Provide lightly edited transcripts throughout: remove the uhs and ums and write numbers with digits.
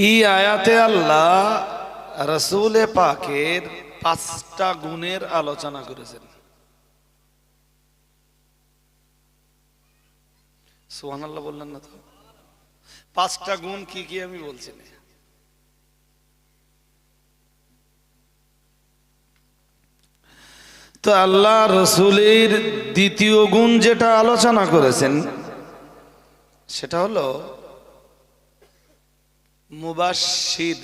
এই আয়াতে আল্লাহ রাসূলে পাকের 5টা গুণের আলোচনা করেছেন। সুবহানাল্লাহ বললেন না তো? 5টা গুণ কি কি আমি বলছি না। তো আল্লাহ রাসূলের দ্বিতীয় গুণ যেটা আলোচনা করেছেন সেটা হলো মুবাশশির।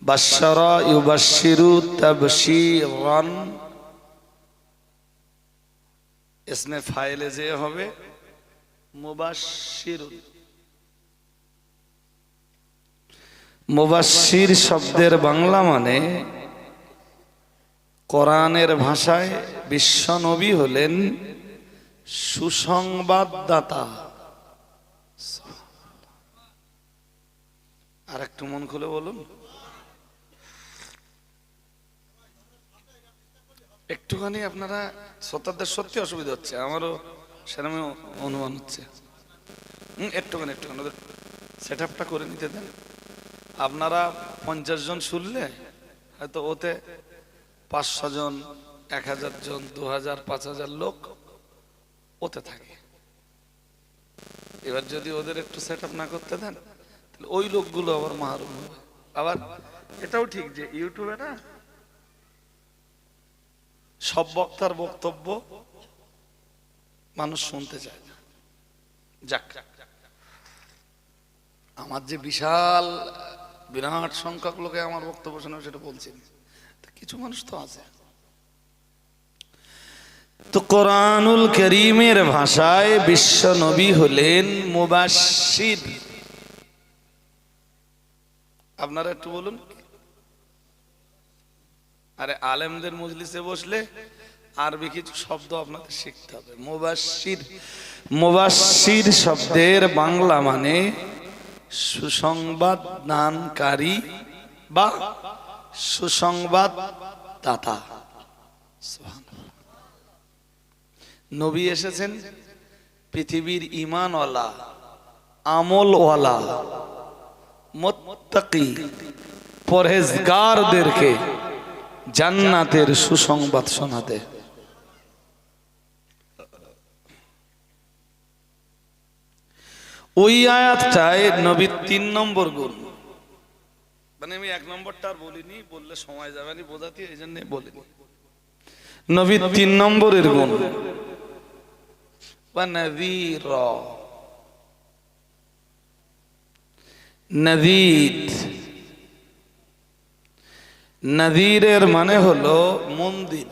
বাশশারা ইউবাশশিরু তাবশীরান, ইসমে ফাইলে যে হবে মুবাশশিরুন। মুবাশশির শব্দের বাংলা মানে কোরআনের ভাষায় বিশ্ব নবী হলেন সুসংবাদদাতা। আর একটু মন খুলে বলুন, একটুখানি আপনারা শ্রোতাদের সত্যি অসুবিধা হচ্ছে, আমারও সেরকম অনুমান হচ্ছে। একটুখানি সেট আপটা করে নিতে দেন। আপনারা 50 জন শুনলে হয়তো ওতে 500 জন, 1000 জন, 2000, 5000 লোক ওতে থাকে। এবার যদি ওদের একটু সেট আপ না করতে দেন তাহলে ওই লোকগুলো আবার মাহরুম হবে। আবার এটাও ঠিক যে ইউটিউবে না সব বক্তার বক্তব্য মানুষ শুনতে চায় না। যাক, আমার যে বিশাল বিরাট সংখ্যক লোকে আমার বক্তব্য শোনে সেটা বলছি, কিছু মানুষ তো আছে। তো কোরআনুল কারীমের ভাষায় বিশ্ব নবী হলেন মুবাশশির। আপনারা একটু বলুন। আরে আলেমদের মজলিসে বসলে আরবি কিছু শব্দ আপনাদের শিখতে হবে। মুবাশশির, মুবাশশির শব্দের বাংলা মানে সুসংবাদ দানকারী বা সুসংবাদ দাতা। নবী এসেছেন পৃথিবীর ঈমানওয়ালা, আমলওয়ালা, মুত্তাকি, পরহেজগারদেরকে জান্নাতের সুসংবাদ শোনাতে। ওই আয়াতটায় নবীর 3 নম্বর গুণ, মানে আমি 1 নম্বরটা আর বলিনি, বললে সময় যাবে না বোঝাতে, এই জন্য বলিনি। নবীর 3 নম্বরের গুণ বা নাযীর। নাযীর, নাযীরের মানে হলো মন্দির,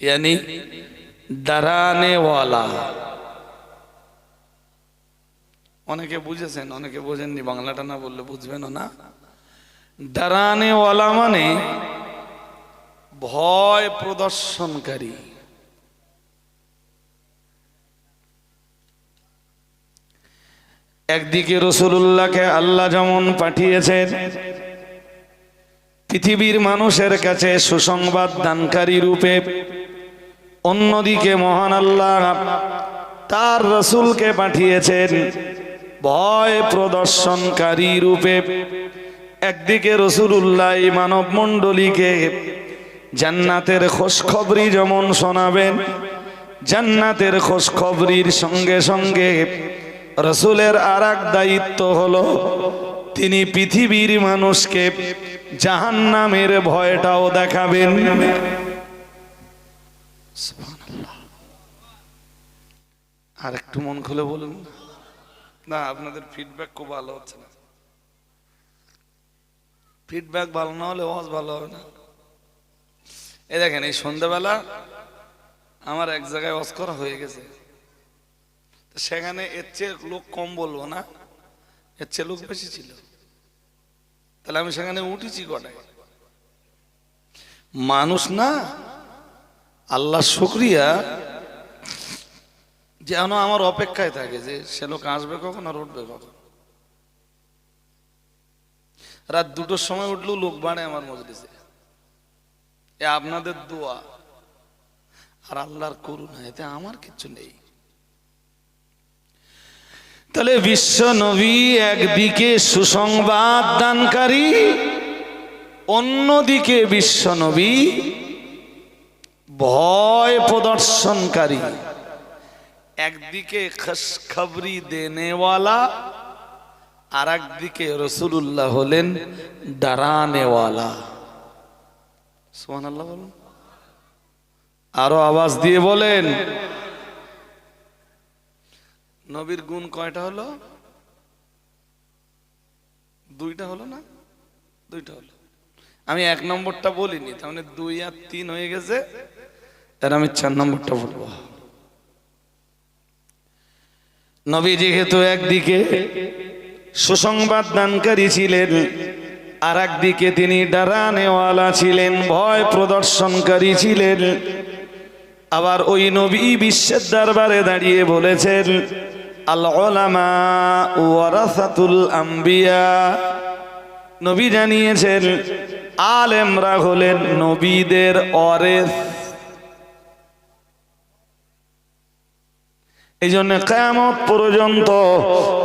यानी ডরানে ওয়ালা। অনেকে বুঝেছেন, অনেকে বোঝেননি, বাংলাটা না বললে বুঝবেন না। ডরানে ওয়ালা মানে ভয় প্রদর্শনকারী। একদিকে রাসূলুল্লাহকে আল্লাহ যেমন পাঠিয়েছেন পৃথিবীর মানুষের কাছে সুসংবাদ দানকারী রূপে, অন্যদিকে মহান আল্লাহ তার রাসূলকে পাঠিয়েছেন ভয় প্রদর্শনকারী রূপে। একদিকে রাসূলুল্লাহ মানব মণ্ডলীকে জান্নাতের খুশখবরি যেমন শোনাবেন, জান্নাতের খুশখবরির সঙ্গে সঙ্গে রাসূলের আরেক দায়িত্ব হলো তিনি পৃথিবীর মানুষকে জাহান্নামের ভয়টাও দেখাবেন। সুবহানাল্লাহ। আর একটু মন খুলে বলুন না, আপনাদের ফিডব্যাক খুব ভালো হচ্ছে না। ফিডব্যাক ভালো না হলে ওয়াজ ভালো হবে না। এই দেখেন, এই সন্ধ্যাবেলা আমার এক জায়গায় ওয়াজ করা হয়ে গেছে, সেখানে এর চেয়ে লোক কম বলবো না, এর চেয়ে লোক বেশি ছিল। তাহলে আমি সেখানে উঠেছি কটায়? মানুষ না, আল্লাহ শুকরিয়া যেন আমার অপেক্ষায় থাকে যে সে লোক আসবে কখন আর উঠবে কখন। রাত 2টোর সময় উঠলেও লোক বাড়ে আমার মজলিসে। এ আপনাদের দোয়া আর আল্লাহর করুণা, এতে আমার কিচ্ছু নেই। তাহলে বিশ্ব নবী একদিকে সুসংবাদ দানকারী, অন্যদিকে বিশ্ব নবী ভয় প্রদর্শনকারী। একদিকে খুশখবরি দেনেওয়ালা, আর একদিকে রাসূলুল্লাহ হলেন ডরানেওয়ালা। সুবহানাল্লাহ বলুন, আরো আওয়াজ দিয়ে বলেন। নবীর গুণ কয়টা হলো? দুইটা হলো না? দুইটা হলো। আমি এক নম্বরটা বলিনি, তার মানে 2 আর 3 হয়ে গেছে। আর আমি 4 নম্বরটা বলবো। নবী যেহেতু একদিকে সুসংবাদ দানকারী ছিলেন, আর একদিকে তিনি ডরানেওয়ালা ছিলেন, ভয় প্রদর্শনকারী ছিলেন। আবার ওই নবী বিশ্বের দরবারে দাঁড়িয়ে বলেছেন, আল উলামা ওয়ারাসাতুল আম্বিয়া। নবী জানিয়েছেন আলেমরা হলেন নবীদের ওয়ারিস। এই জন্য কিয়ামত পর্যন্ত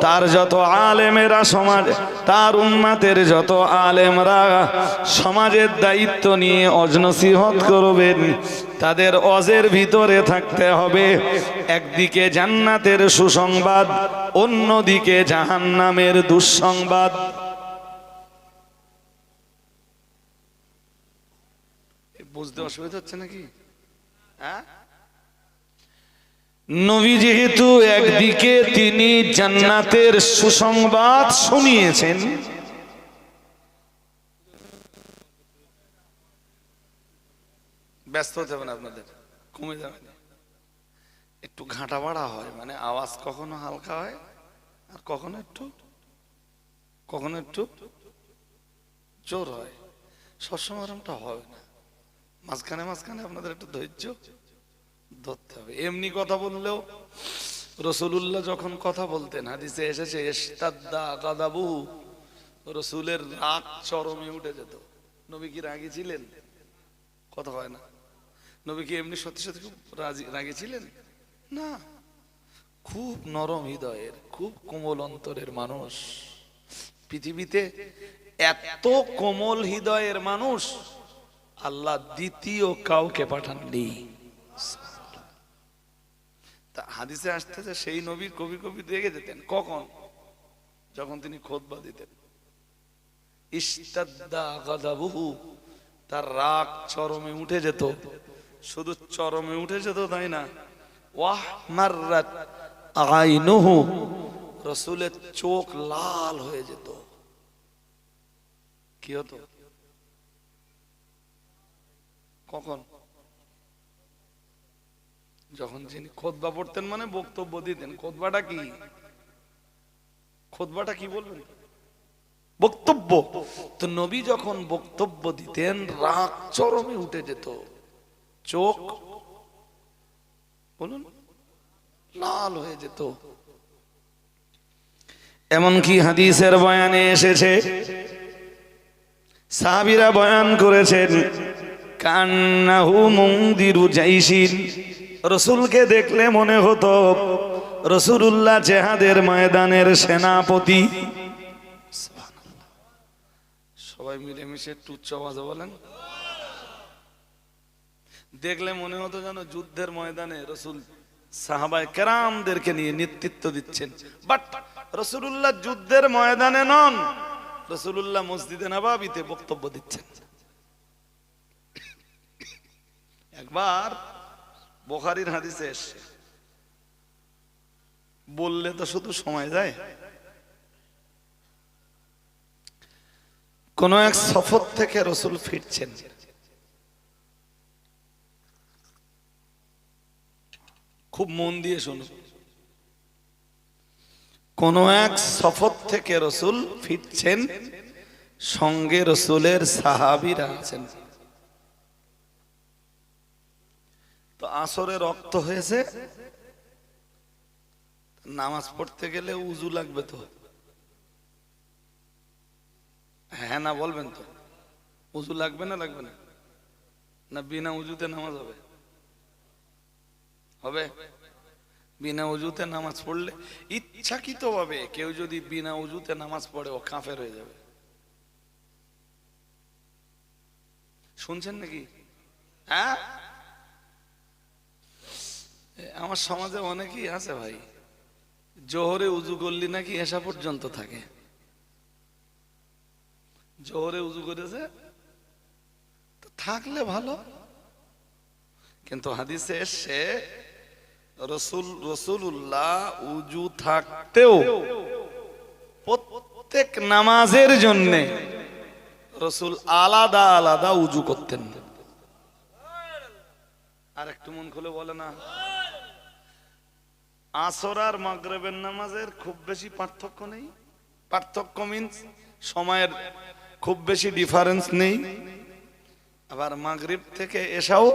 তার যত আলেমেরা সমাজ, তার উম্মতের যত আলেমরা সমাজের দায়িত্ব নিয়ে ওয়াজ নসিহত করবেন, তাদের ওয়াজের ভিতরে থাকতে হবে একদিকে জান্নাতের সুসংবাদ, অন্যদিকে জাহান্নামের দুঃসংবাদ। বুঝতে অসুবিধা হচ্ছে নাকি? হ্যাঁ, নবী যেহেতু একদিকে তিনি জান্নাতের সুসংবাদ শুনিয়েছেন, ব্যস্ত হতে হবে না, আপনাদের কমে যাবে না। একটু ঘাটা বাড়া হয়, মানে আওয়াজ কখনো হালকা হয় আর কখনো একটু জোর হয়। সবসময় এরকমটা হবে না, মাঝখানে মাঝখানে আপনাদের একটু ধৈর্য ধরতে হবে। এমনি কথা বললেও রাসূলুল্লাহ যখন কথা বলতেন, হাদিসে এসেছে ইশতাদ্দা গাদাবু, রাসূলের রাগ চরমে উঠে যেত। নবী কি রাগী ছিলেন? কথা হয় না। নবী কি এমনি সত্যি সত্যি খুব রাগী ছিলেন? না, খুব নরম হৃদয়ের, খুব কোমল অন্তরের মানুষ। পৃথিবীতে এত কোমল হৃদয়ের মানুষ আল্লাহ দ্বিতীয় কাউকে পাঠাননি। তা হাদিসে আসতেছে সেই নবী কবি কবি রেগে যেতেন। কখন? যখন তিনি খুতবা দিতেন। ইশতাদ্দা গাদাবুহু, তার রাগ চরমে উঠে যেত। শুধু চরমে উঠে যেত তাই না, ওয়াহ মাররাত আইনুহু, রাসূলের চোখ লাল হয়ে যেত। কি হতো? কখন? যখন যিনি খুতবা পড়তেন, মানে বক্তব্য দিতেন। খুতবাটা কি? খুতবাটা কি বলবেন? বক্তব্য। তো নবী যখন বক্তব্য দিতেন রাগ চরমে উঠে যেত, চোখ বলুন লাল হয়ে যেত। এমনকি হাদিসের বয়ানে এসেছে, সাহাবীরা বয়ান করেছেন, কান্নাহু মুনদিরু জাইশিন, রাসূলকে দেখলে মনে হতো রাসূলুল্লাহ জিহাদের ময়দানের সেনাপতি। সবাই মিলেমিশে একটু উচ্চ আওয়াজে বলেন। দেখলে মনে হতো যেন যুদ্ধের ময়দানে রাসূল সাহাবায়ে কেরামদেরকে নিয়ে নেতৃত্ব দিচ্ছেন। বাট রাসূলুল্লাহ যুদ্ধের ময়দানে নন, রাসূলুল্লাহ মসজিদে নববীতে বক্তব্য দিচ্ছেন। একবার বুখারীর হাদিসে এসেছে, বললে তো শুধু সময় যায়। কোন এক সফর থেকে রাসূল ফিরছেন, খুব মন দিয়ে শুনুন। কোন এক সফর থেকে রাসূল ফিরছেন, সঙ্গে রাসূলের সাহাবীরা আছেন। তো আসরে রক্ত হয়েছে, নামাজ পড়তে গেলে উজু লাগবে তো। হ্যাঁ না বলবেন তো? উজু লাগবে না লাগবে না? না বিনা উজুতে নামাজ হবে? হবে। বিনা উজুতে নামাজ পড়লে ইচ্ছাকৃতভাবে কেউ যদি বিনা উজুতে নামাজ পড়ে ও কাফের হয়ে যাবে। শুনছেন নাকি? হ্যাঁ, আমার সমাজে অনেকেই আছে ভাই, জোহরে উজু করলি নাকি এসা পর্যন্ত থাকে। জোহরে উজু করেছে থাকলে ভালো, কিন্তু হাদিসে এসে রাসূলুল্লাহ উজু থাকতেও প্রত্যেক নামাজের জন্য রাসূল আলাদা আলাদা উজু করতেন। আর একটু মন খুলে বলে না, আসর আর মাগরিবের নামাজের খুব বেশি পার্থক্য নেই। পার্থক্য মিন্স সময়ের খুব বেশি ডিফারেন্স নেই। আবার মাগরিব থেকে এসাও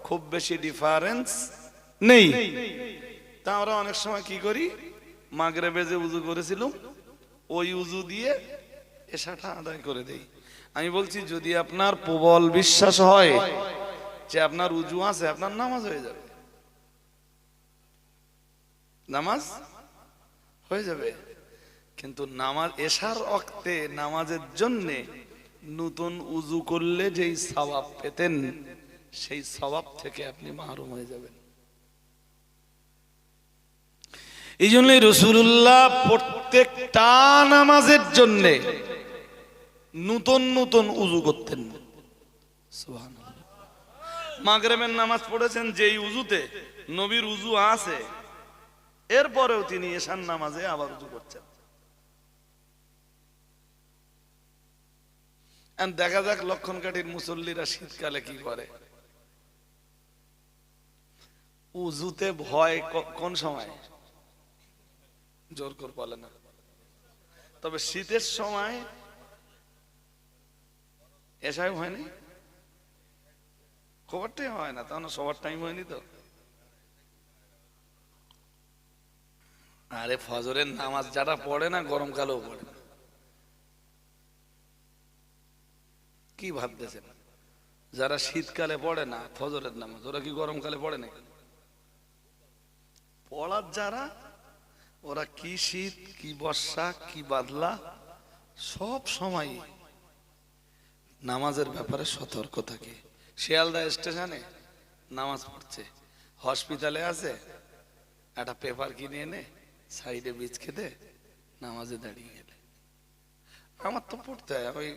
খুব বেশি ডিফারেন্স নেই। তা আমরা অনেক সময় কি করি, মাগরিবে যে উজু করেছিলাম ওই উজু দিয়ে এসাটা আদায় করে দেই। আমি বলছি যদি আপনার প্রবল বিশ্বাস হয় যে আপনার উজু আছে, আপনার নামাজ হয়ে যাবে, নামাজ হয়ে যাবে। কিন্তু নামাজ এশার ওয়াক্তে নামাজের জন্য নতুন উজু করলে যেই সওয়াব পেতেন সেই সওয়াব থেকে আপনি মাহরুম হয়ে যাবেন। এই জন্যই রাসূলুল্লাহ প্রত্যেকটা নামাজের জন্য নতুন নতুন উজু করতেন। সুবহানাল্লাহ। মাগরিবের নামাজ পড়েছেন যেই উজুতে নবীর উজু আছে, এরপরেও তিনি এশার নামাজে আবার উজু করছেন। দেখা যাক লক্ষণ কাঠির মুসল্লিরা শীতকালে কি করে। উজুতে ভয় কোন সময়? জোর করে বলে না। তবে শীতের সময় এশায় হয়নি, খবরটাই হয় না, তাহলে সবার টাইম হয়নি তো। আরে ফজরের নামাজ যারা পড়ে না গরমকালেও পড়ে না। কি ভাবতেছেন? যারা শীতকালে পড়ে না ফজরের নামাজ, ওরা কি গরমকালে পড়ে নাকি? পড়ার যারা, ওরা কি শীত কি বর্ষা কি বাদলা সব সময় নামাজের ব্যাপারে সতর্ক থাকে। শিয়ালদা স্টেশনে নামাজ পড়ছে, হসপিটালে আছে, একটা পেপার কিনে এনে সাইডে বীজ খেতে নামাজে দাঁড়িয়ে গেলে। আমার তো পড়তে হয়, আমি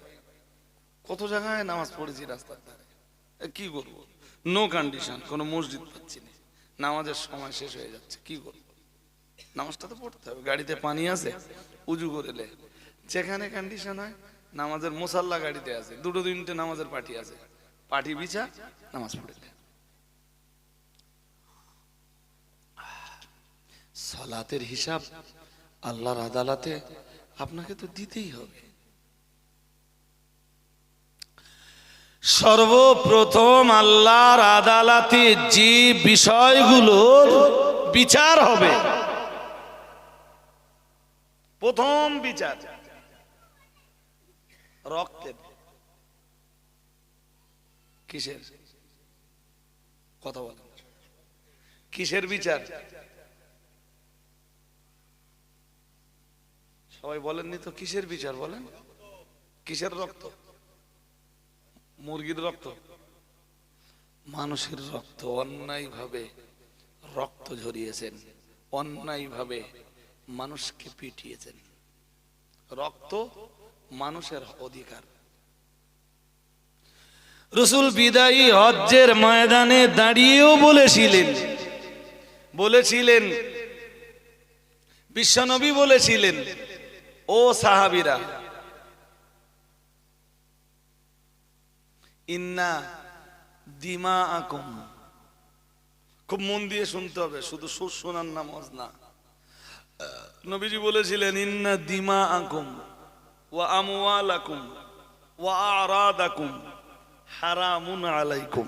কত জায়গায় নামাজ পড়েছি রাস্তার ধারে। কি করবো, নো কন্ডিশন, কোনো মসজিদ পাচ্ছি না, নামাজের সময় শেষ হয়ে যাচ্ছে, কি করবো, নামাজটা তো পড়তে হবে। গাড়িতে পানি আছে, উজু করেলে যেখানে কন্ডিশন হয়, নামাজের মুসাল্লা গাড়িতে আছে, দুটো তিনটে নামাজের পার্টি আছে, পার্টি বিছা নামাজ পড়েলে। সালাতের হিসাব আল্লাহর আদালতে আপনাকে তো দিতেই হবে। সর্বপ্রথম আল্লাহর আদালতে যে বিষয়গুলোর বিচার হবে, প্রথম বিচার রক্তের। কিসের কথা বলেন? কিসের বিচার? সবাই বলেননি তো, কিসের বিচার বলেন? কিসের রক্ত? মুরগির রক্ত? মানুষের রক্ত। অন্যায় ভাবে রক্ত ঝরিয়েছেন, অন্যায় ভাবে মানুষকে পিটিয়েছেন। রক্ত মানুষের অধিকার। রাসূল বিদায়ী হজ্জের ময়দানে দাঁড়িয়েও বলেছিলেন, বিশ্বনবী বলেছিলেন, ও সাহাবীরা, ইন্না দিমাআকুম, খুব মন দিয়ে শুনতে হবে, শুধু সুর শোনার নামাজ না। নবীজি বলেছিলেন, ইন্না দিমাআকুম ওয়া আমওয়ালাকুম ওয়া আরাদাকুম হারামুন আলাইকুম।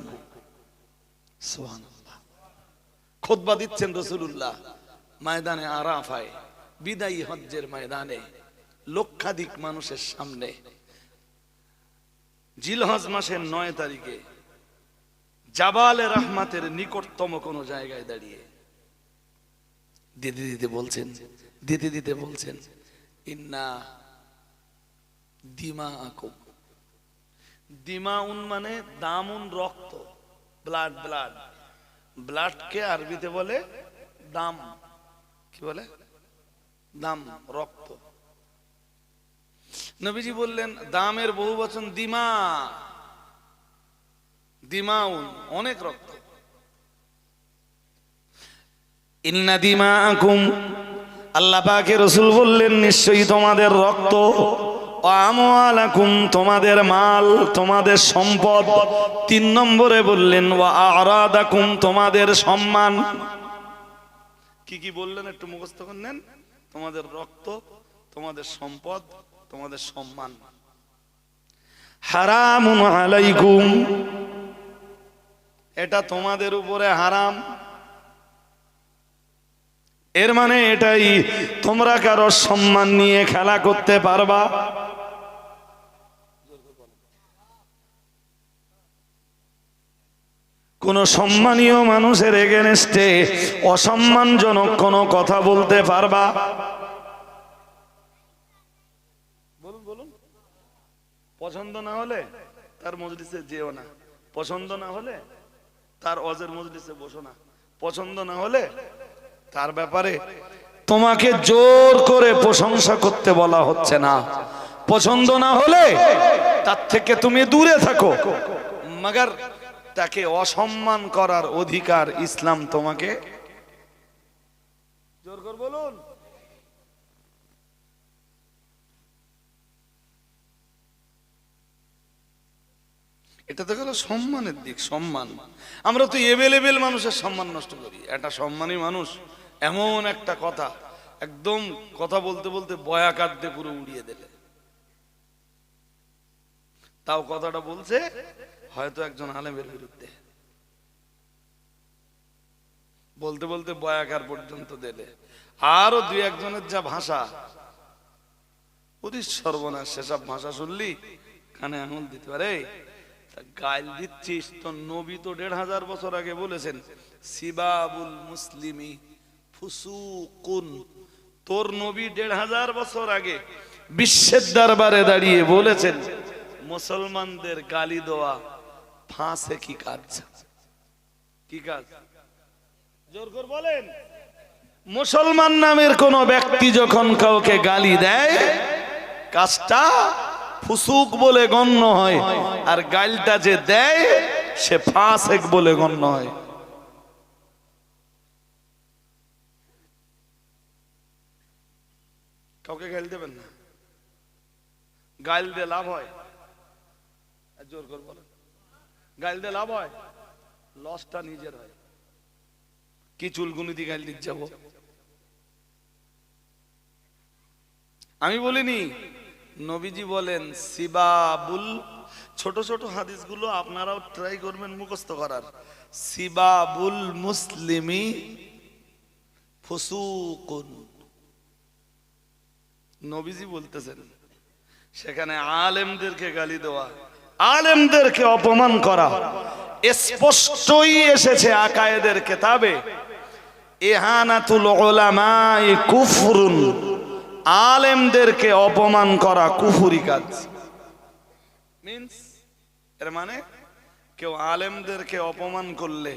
সুবহানাল্লাহ। খুতবা দিচ্ছেন রাসূলুল্লাহ ময়দানে আরাফায়, বিদায়ী হজ্জের ময়দানে, লক্ষাধিক মানুষের সামনে, জিলহজ মাসের ৯ তারিখে জাবালে রহমাতের নিকটতম কোন জায়গায় দাঁড়িয়ে দিতে দিতে বলছেন, দিতে দিতে বলছেন ইন্না দিমাআকুম, দিমাউন মানে দামুন রক্ত, ব্লাড, ব্লাড, ব্লাডকে আরবিতে বলে দাম। কি বলে? দাম, রক্ত। নবীজি বললেন দামের বহু বচন দিমা, দিমাউন অনেক রক্ত। ইন্না দিমাআকুম, আল্লাহ পাকের রাসূল বললেন নিশ্চয়ই তোমাদের রক্ত, ও আমওয়ালাকুম তোমাদের মাল, তোমাদের সম্পদ। 3 নম্বরে বললেন ওয়া আরাদাকুম তোমাদের সম্মান। কি কি বললেন একটু মুখস্থ করে নেন। তোমাদের রক্ত, তোমাদের সম্পদ, তোমাদের সম্মান। হারামুন আলাইকুম, এটা তোমাদের উপরে হারাম। এর মানে এটাই তোমরা কারো সম্মান নিয়ে খেলা করতে পারবা। কোন সম্মানীয় মানুষের এগেনস্টে অসম্মানজনক কোন কথা বলতে পারবা? বলুন বলুন। পছন্দ না হলে তার মজলিসে যেও না, পছন্দ না হলে তার ওয়াজের মজলিসে বসো না, পছন্দ না হলে তার ব্যাপারে তোমাকে জোর করে প্রশংসা করতে বলা হচ্ছে না। পছন্দ না হলে তার থেকে তুমি দূরে থাকো, মগর তাকে অসম্মান করার অধিকার ইসলাম তোমাকে। জোর করে বলুন। এটা তো গেল সম্মানের দিক, সম্মান। আমরা তো এভেলেবেল মানুষের সম্মান নষ্ট করি। একটা সম্মানী মানুষ এমন একটা কথা, একদম কথা বলতে বলতে বয়াকার দিয়ে পুরো উড়িয়ে দিলে, তাও কথাটা বলছে হয়তো একজন আলেমের বিরুদ্ধে, বলতে বলতে বয়াকার পর্যন্ত দিলে। আরো 2-1জনের যা ভাষা, ওদের সর্বনাশ। সেসব ভাষা শুনলি কানে আঙুল দিতে পারে। গাইল দিচ্ছিস তো, নবী তো 1500 বছর আগে বলেছেন সিবাবুল মুসলিমি ফুসুকুন। তোর নবী 1500 বছর আগে বিশ্বের দরবারে দাঁড়িয়ে বলেছেন মুসলমানদের গালি দেওয়া ফাঁসে কি কাজ। কি কাজ? জোর করে বলেন। মুসলমান নামের কোন ব্যক্তি যখন কাউকে গালি দেয়, কাজটা ফুসুক বলে গণ্য হয়, আর গাইলটা যে দেয় সে ফাসেক বলে গণ্য হয়। কাউকে গাইল দেবেন না। গাইল দিয়ে লাভ হয়? জোর করে বলেন। গাইল দিয়ে লাভ হয়? লসটা নিজের হয়। কি চুলগুনি দিয়ে গাইল দিতে যাবো? আমি বলিনি, নবীজি বলেন সিবাবুল। ছোট ছোট হাদিসগুলো আপনারাও ট্রাই করবেন মুখস্থ করার। সিবাবুল মুসলিমি ফুসুকুন, নবীজি বলতেছেন। সেখানে আলেমদেরকে গালি দেওয়া, আলেমদেরকে অপমান করা স্পষ্টই এসেছে আকায়েদের কিতাবে। ইহানাতুল উলামাই কুফরুন, আলেমদেরকে অপমান করা কুফরি কাজ। মিন্স এর মানে কেউ আলেমদেরকে অপমান করলে,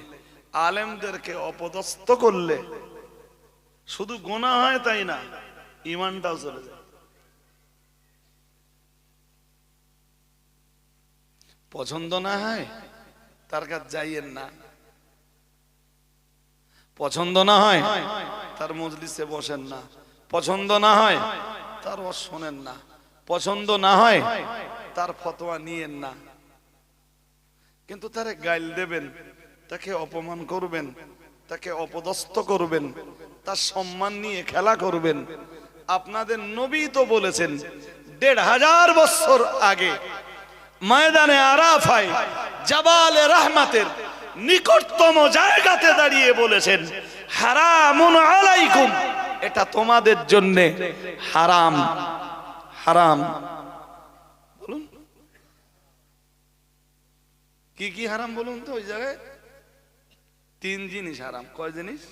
আলেমদেরকে অপদস্থ করলে শুধু গুনাহ হয় তাই না, ঈমানটাও চলে যায়। পছন্দ না হয় তার কাছে যাইয়েন না, পছন্দ না হয় তার মজলিসে বসেন না, পছন্দ না হয় তার ওয়াজ শোনেন না, পছন্দ না হয় তার ফতোয়া নিয়েন না। কিন্তু তারে গাইল দেবেন, তাকে অপমান করবেন, তাকে অপদস্থ করবেন, তার সম্মান নিয়ে খেলা করবেন। আপনাদের নবী তো বলেছেন 1500 বছর আগে ময়দানে আরাফায় জাবালে রহমতের নিকটতম জায়গাতে দাঁড়িয়ে বলেছেন হারামুন আলাইকুম, এটা তোমাদের জন্য হারাম। হারাম বলুন কি কি হারাম বলুন তো? ওই জায়গায় 3 জিনিস হারাম। কয় জিনিস?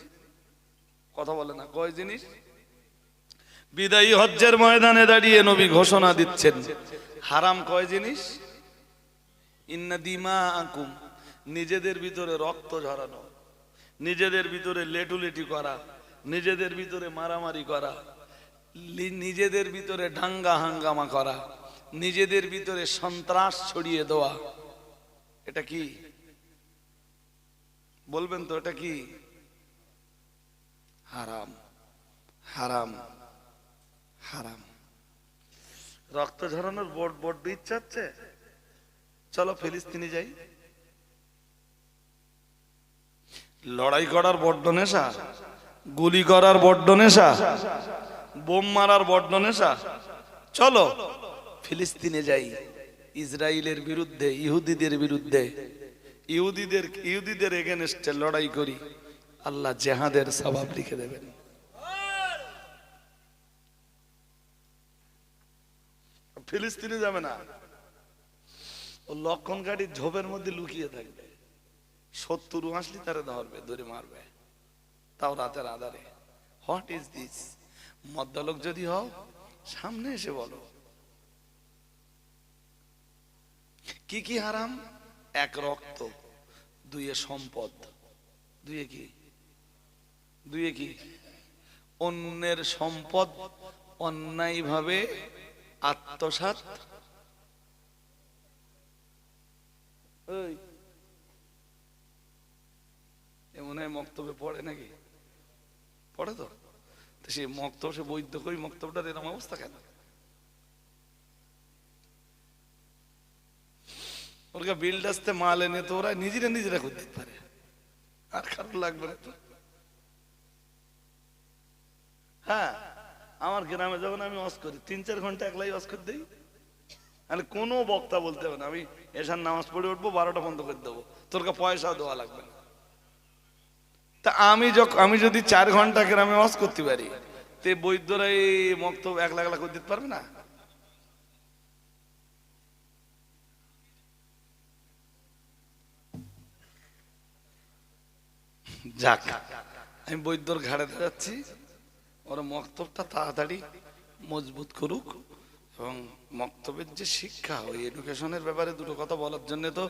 কথা বলে না, কয় জিনিস? বিদায়ী হজ্জের ময়দানে দাঁড়িয়ে নবী ঘোষণা দিচ্ছেন, হারাম কয় জিনিস? ইন্না দিমাআকুম, নিজেদের ভিতরে রক্ত ঝরানো, নিজেদের ভিতরে লেটুলেটি করা, নিজেদের ভিতরে মারামারি করা, নিজেদের ভিতরে দাঙ্গা হাঙ্গামা করা, নিজেদের ভিতরে সন্ত্রাস ছড়িয়ে দেওয়া, এটা কি বলবেন তো? এটা কি? হারাম, হারাম, হারাম। রক্ত ঝরানোর বড্ড ইচ্ছা হচ্ছে, চলো ফিলিস্তিনে যাই। লড়াই করার বড্ড নেশা, গুলি করার বড্ড নেশা, বোম মারার বড্ড নেশা, চলো ফিলিস্তিনে যাই, ইসরায়েলের বিরুদ্ধে, ইহুদিদের বিরুদ্ধে, ইহুদিদের এগেনস্টে লড়াই করি, আল্লাহ জেহাদের সওয়াব লিখে দেবেন। ফিলিস্তিনে যাবে না, ও লক্ষণ গাড়ির ঝোপের মধ্যে লুকিয়ে থাকবে, শত্রু আসলে তারা ধরবে, ধরে মারবে, তাও রাতের আধারে। What is this? মদ্যলোক যদি হও সামনে এসে বলো। কি কি হারাম? এক, রক্ত, দুইয়ে সম্পদ, দুইয়ে কি? অন্যের সম্পদ অন্যায়ভাবে আত্মসাৎ। এমন হয় মক্তবে পড়ে নাকি? পড়ে তো? সে মক্তব, সে বৈধ কই মক্তবটার এরকম অবস্থা কেন? ওরা বিল্ডার্সতে মাল এনে তো ওরা নিজেরা করতে পারে, আর খারাপ লাগবে না তো? হ্যাঁ, আমার গ্রামে যখন আমি ওয়াজ করি 3-4 ঘন্টা একলাই ওয়াজ করে দিই, তাহলে কোনো বক্তা বলতে হবে না, আমি এসার নামাজ পড়ে উঠবো, 12টা বন্ধ করে দেবো, তোর পয়সাও দেওয়া লাগবে না। তা আমি যদি 4 ঘন্টা গ্রামে ওয়াজ করতে পারি, তে বৈদ্যরা এই মক্তব একলা করে দিতে পারবে না? যাক, আমি বৈদ্যর ঘাড়ে যাচ্ছি, ওরা মক্তবটা তাড়াতাড়ি মজবুত করুক, এবং মক্তবের যে শিক্ষা, ওই এডুকেশনের ব্যাপারে দুটো কথা বলার জন্য তো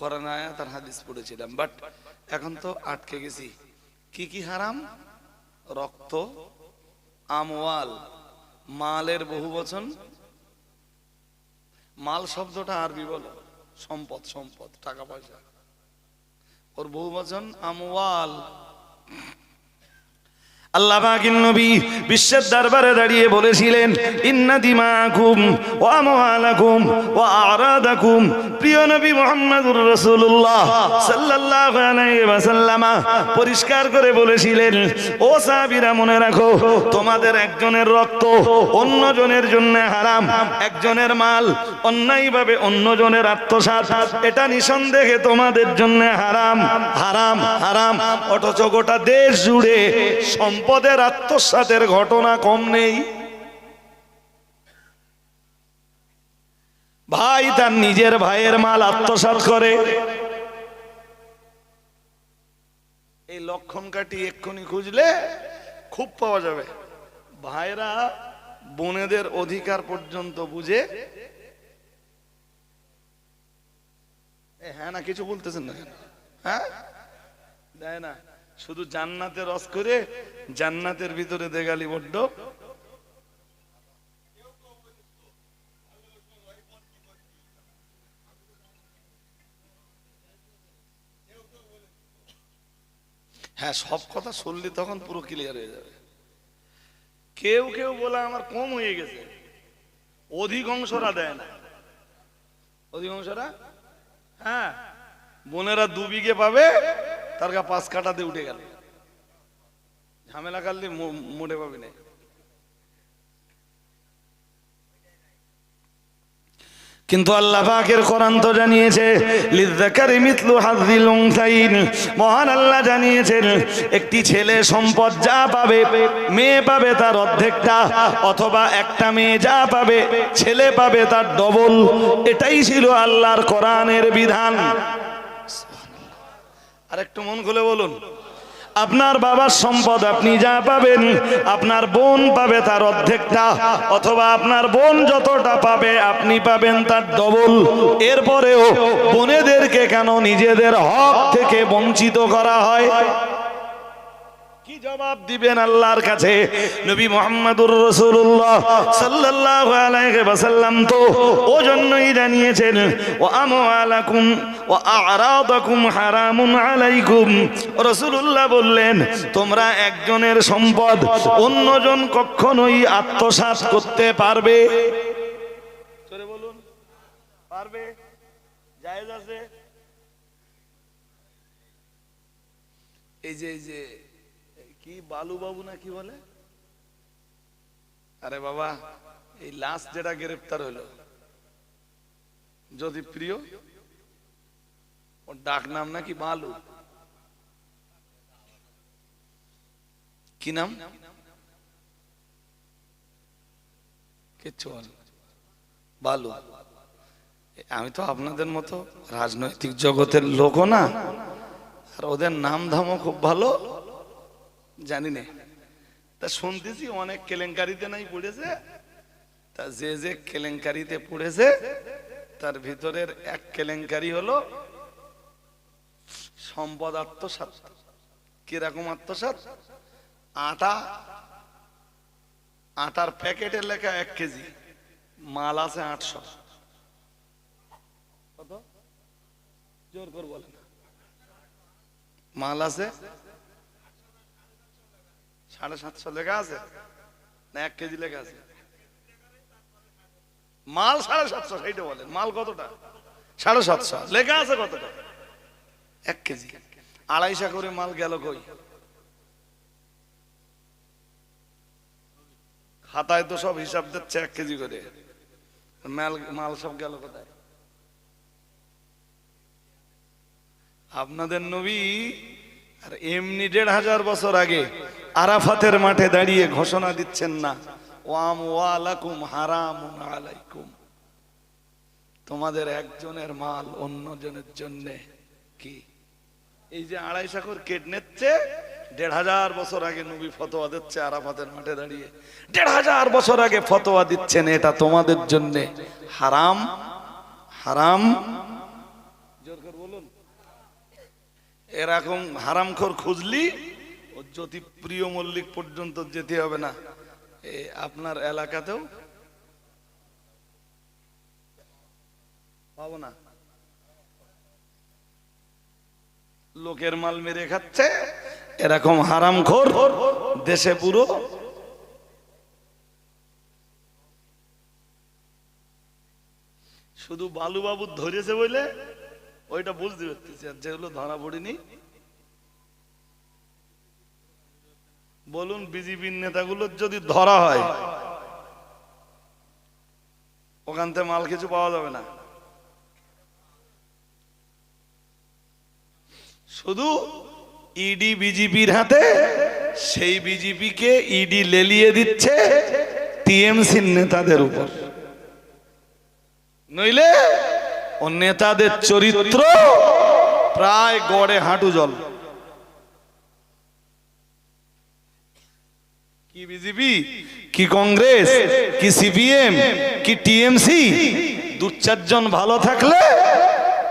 কোরআন আয়াত আর হাদিস পড়েছিলাম, বাট এখন তো আটকে গেছি। কি কি হারাম? রক্ত, আমওয়াল, মালের বহু বচন, মাল শব্দটা আরবি বলো, সম্পদ, সম্পদ, টাকা পয়সা, ওর বহু বচন আমওয়াল। আল্লাহ পাকের নবী বিশ্বের দরবারে দাঁড়িয়ে বলেছিলেন, ইন্না দিমাকুম ওয়া আমওয়ালাকুম ওয়া আরাদাকুম। প্রিয় নবী মুহাম্মদুর রাসূলুল্লাহ সাল্লাল্লাহু আলাইহি ওয়াসাল্লাম পরিষ্কার করে বলেছিলেন, ও সাহাবীরা মনে রাখো, তোমাদের একজনের রক্ত অন্যজনের জন্য হারাম, একজনের মাল অন্যায়ভাবে অন্যজনের আত্মসাৎ, এটা নিঃসন্দেহে তোমাদের জন্য হারাম, হারাম, হারাম। অথচ গোটা দেশ জুড়ে সম্পদের আত্মসাতের ঘটনা কম নেই। ভাই তার নিজের ভাইয়ের মাল আত্মসাৎ করে, এই লক্ষণ কাটি এক্ষুনি খুঁজলে খুব পাওয়া যাবে। ভাইরা বোনেদের অধিকার পর্যন্ত বুঝে, হ্যাঁ না কিছু বলতেছেন না? হ্যাঁ, দেয় না, শুধু জান্নাতের রস করে জান্নাতের ভিতরে দেগালি বড্ড। হ্যাঁ, সব কথা শুনলে তখন পুরো ক্লিয়ার হয়ে যাবে। কেউ কেউ বলে আমার কম হয়ে গেছে, অধিকাংশরা দেয় না, অধিকাংশরা। হ্যাঁ, বোনেরা 2 বিঘে পাবে, তার 5 কাঠাতে উঠে গেল, ঝামেলা করলে মোটে পাবি না। কিন্তু আল্লাহ পাকের কোরআন তো জানিয়েছে, লিযাকারি মিথলু হাযযিল উনসাইন। মহান আল্লাহ জানিয়েছেন, একটি ছেলে সম্পদ যা পাবে, মেয়ে পাবে তার অর্ধেকটা, অথবা একটা মেয়ে যা পাবে, ছেলে পাবে তার ডবল। এটাই ছিল আল্লাহর কোরআনের বিধান। আর একটু মন খুলে বলুন, আপনার বাবার সম্পদ আপনি যা পাবেন আপনার বোন পাবে তার অর্ধেকটা, অথবা আপনার বোন যতটা পাবে আপনি পাবেন তার ডবল। এরপরেও বোনেদেরকে কেন নিজেদের হক থেকে বঞ্চিত করা হয়? কি জবাব দিবেন আল্লাহর কাছে? নবী মুহাম্মদুর রাসূলুল্লাহ সাল্লাল্লাহু আলাইহি ওয়াসাল্লাম তো ওজন্যই জানিয়েছেন, ওয়া আমওয়ালাকুম ওয়া আ'রাদাকুম হারামুন আলাইকুম। রাসূলুল্লাহ বললেন, তোমরা একজনের সম্পদ অন্যজন কখনোই আত্মসাৎ করতে পারবে? জোরে বলুন, পারবে? জায়েজ আছে? এই যে কি বালু বাবু না কি বলে, আরে বাবা এই লাস্ট যেটা গ্রেফতার হলো যদি প্রিয়, ওর ডাক নাম নাকি বালু, কি নাম কিচ্ছু বল, বালু। আমি তো আপনাদের মতো রাজনৈতিক জগতের লোকও না, আর ওদের নাম ধামও খুব ভালো জানি না। তা শুনতেছি অনেক কেলেঙ্কারিতে নাই পড়েছে, তা যে কেলেঙ্কারিতে পড়েছে তার ভিতরের এক কেলেঙ্কারি হলো সম্পদ আত্মসাৎ। কিরকম আত্মসাৎ? আটার প্যাকেটের লেখা 1 কেজি, মাল আছে 800। কত? জোর করে বলেন। মাল আছে 750 লেখা আছে না 1 কেজি লেখা আছে? মাল 750, সেইটা বলেন। মাল কতটা? 750 লেখা আছে কতটা? 1 কেজি। 250 করে মাল গেল কই? খাতায় তো সব হিসাব দিচ্ছে 1 কেজি করে, মাল সব গেল কোথায়? আপনাদের নবী আর এমনি 1500 বছর আগে আরাফাতের মাঠে দাঁড়িয়ে ঘোষণা দিচ্ছেন না, ওয়ামওয়ালাকুম হারামুন আলাইকুম, তোমাদের একজনের মাল অন্যজনের জন্য কি? এই যে 250 করে কেট নিচ্ছে, 1500 বছর আগে নবী ফতোয়া দিচ্ছে আরাফাতের মাঠে দাঁড়িয়ে, 1500 বছর আগে ফতোয়া দিচ্ছেন এটা তোমাদের জন্য হারাম। হারাম জোর করে বলুন। এরকম হারামখোর খুঁজলি ও জ্যোতি প্রিয় মল্লিক পর্যন্ত যেতে হবে না, আপনার এলাকাতেও পাবো না। লোকের মাল মেরে খাচ্ছে এরকম হারামখোর দেশে পুরো। শুধু বালু বাবু ধরেছে বলে ওইটা বুঝতে পারতেছি, আর যেগুলো ধরা পড়িনি, বলুন বিজেপির নেতাগুলো যদি ধরা হয় ওখান থেকে মাল কিছু পাওয়া যাবে না। শুধু ইডি বিজেপির হাতে, সেই বিজেপিকে ইডি লেলিয়ে দিচ্ছে টিএমসির নেতাদের উপর, নইলে ও নেতাদের চরিত্র প্রায় গড়ে হাঁটু জল। কি বিজেপি, কি কংগ্রেস, কি সিপিএম, কি টিএমসি, 2-4 জন ভালো থাকলে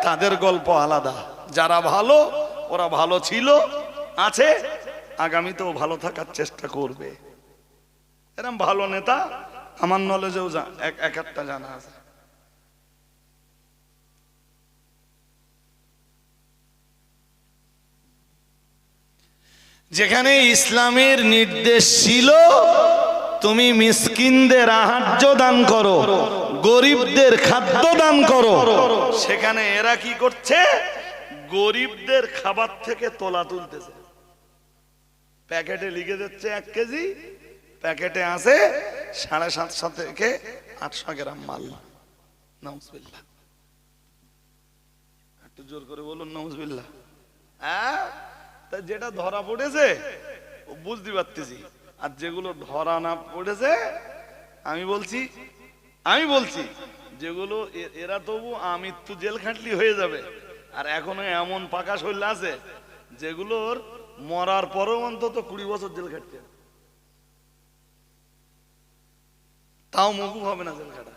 তাদের গল্প আলাদা। যারা ভালো ওরা ভালো ছিল, আছে, আগামীতেও ভালো থাকার চেষ্টা করবে। এরকম ভালো নেতা আমার নলেজেও এক একটা জানা আছে। যেখানে ইসলামের নির্দেশ ছিল তুমি মিসকিনদের আহার্য দান করো, গরিবদের খাদ্য দান করো, সেখানে এরা কি করছে? গরিবদের খাবার থেকে তোলা তুলতেছে। প্যাকেটে লিখে দিচ্ছে 1 কেজি, প্যাকেটে আছে 750 থেকে 800 গ্রাম মাল। নাউজুবিল্লাহ, একটু জোর করে বলুন নাউজুবিল্লাহ। হ্যাঁ, তা যেটা ধরা পড়েছে বুঝতে পারতেছি, আর যেগুলো ধরা না পড়েছে আমি বলছি যেগুলো এরা তবু আমৃত্যু জেল খাটলি হয়ে যাবে, আর এখনো এমন পাকা শৈল আছে যেগুলোর মরার পরেও অন্তত 20 বছর জেল খাটতে, তাও মকুব হবে না জেল খাটা।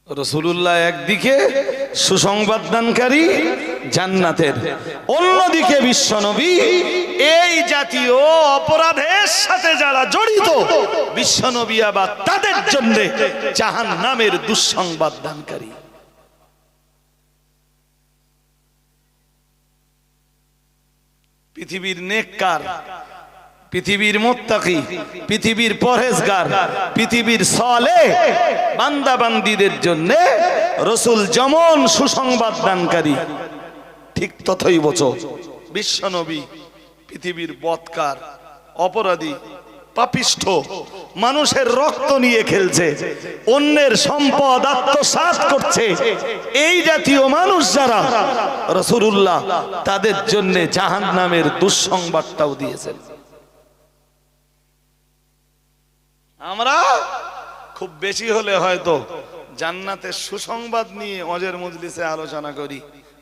রাসূলুল্লাহ একদিকে সুসংবাদ দানকারী জান্নাতের, অন্যদিকে বিশ্বনবী এই জাতীয় অপরাধের সাথে যারা জড়িত বিশ্বনবী আবার তাদের জন্য জাহান্নামের দুঃসংবাদ দানকারী। পৃথিবীর নেককার, পৃথিবীর মুত্তাকি, পৃথিবীর পরহেজগার, পৃথিবীর সালেহ বান্দা বান্দীদের জন্য রাসূল যেমন সুসংবাদ দানকারী, ঠিক ততইব বিশ্বনবী পৃথিবীর বদকার, অপরাধী, পাপিষ্ঠ, মানুষের রক্ত নিয়ে খেলছে, অন্যের সম্পদ আত্মসাৎ করছে, এই জাতীয় মানুষ যারা রাসূলুল্লাহ তাদের জন্য জাহান্নামের দুঃসংবাদটাও দিয়েছেন। আমরা খুব বেশি হলে হয়তো জান্নাতের সুসংবাদ নিয়ে ওয়াজের মজলিসে আলোচনা করি,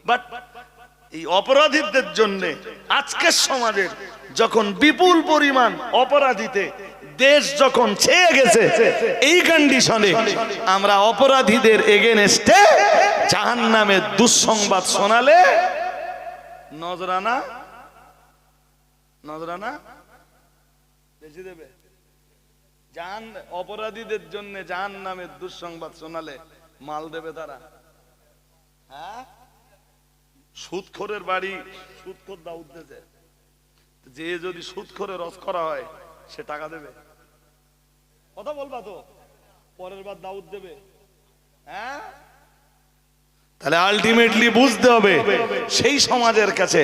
বাট এই অপরাধীদের জন্য আজকের সমাজের যখন বিপুল পরিমাণ অপরাধীতে দেশ যখন ছেয়ে গেছে, এই কন্ডিশনে আমরা অপরাধীদের এগেনস্টে জাহান্নামের দুঃসংবাদ শোনালে নজরানা নজরানা বেশি দেবে। অপরাধীদের জন্য জাহান্নামের দুঃসংবাদ শোনালে মাল দেবে তারা। হ্যাঁ, সুদখোরের বাড়ি সুদখোর দাউদ দিয়েছে, যে যদি সুদখোরে রস করা হয় সে টাকা দেবে। কথা বলবা তো, পরের বার দাউদ দেবে। হ্যাঁ, তাহলে আলটিমেটলি বুঝতে হবে সেই সমাজের কাছে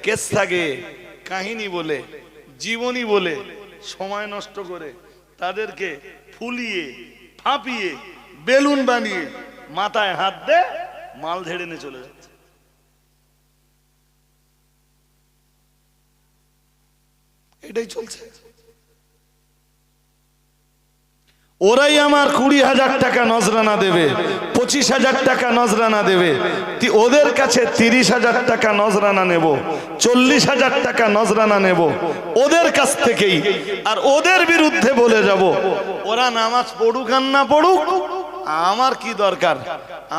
কেসটাকে কাহিনী বলে, জীবনী বলে সময় নষ্ট করে তাদেরকে ফুলিয়ে ফাঁপিয়ে বেলুন বানিয়ে মাথায় হাত দে মাল ঝেড়ে নিয়ে চলে যাচ্ছে। এটাই চলছে। ওরাই আমার 20,000 টাকা নজরানা দেবে, 25,000 টাকা নজরানা দেবে, ওদের কাছে 30,000 টাকা নজরানা নেব, 40,000 টাকা নজরানা নেব ওদের কাছ থেকেই, আর ওদের বিরুদ্ধে বলে যাব ওরা নামাজ পড়ুক আর না পড়ুক আমার কি দরকার,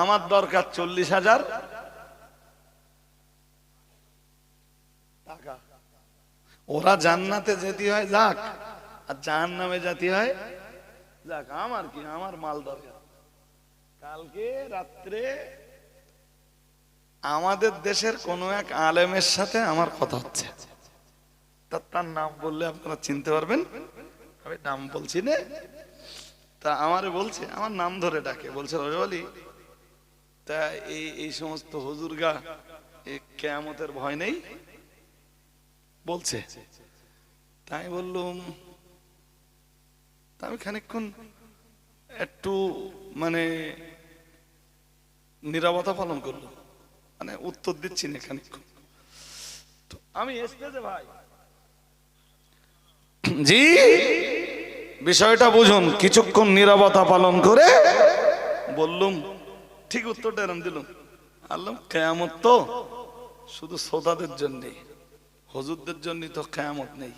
আমার দরকার 40,000 টাকা। ওরা জান্নাতে যেতে হয় যাক, আর জাহান্নামে যেতে হয় যাক, আমার কি, আমার মাল দরকার। কালকে রাত্রে আমাদের দেশের কোন এক আলেমের সাথে আমার কথা হচ্ছে, তার নাম বললে আপনারা চিনতে পারবেন, আমি নাম বলছি না। তা আমারে বলছে, আমার নাম ধরে ডাকে, বলছে রজলি তা এই সমস্ত হুজুরগা কিয়ামতের ভয় নেই বলছে। তাই বললুম, আমি খানিকক্ষণ একটু মানে নীরবতা পালন করলো, মানে উত্তর দিচ্ছি না খানিকক্ষণ। আমি স্টেজে ভাই জি বিষয়টা বুঝুন, কিছুক্ষণ নীরবতা পালন করে বললুম, ঠিক উত্তরটা এরম দিলুম, আল্লাহ কিয়ামত তো শুধু শ্রোতাদের জন্যে, হুজুরদের জন্য তো কিয়ামত নেই।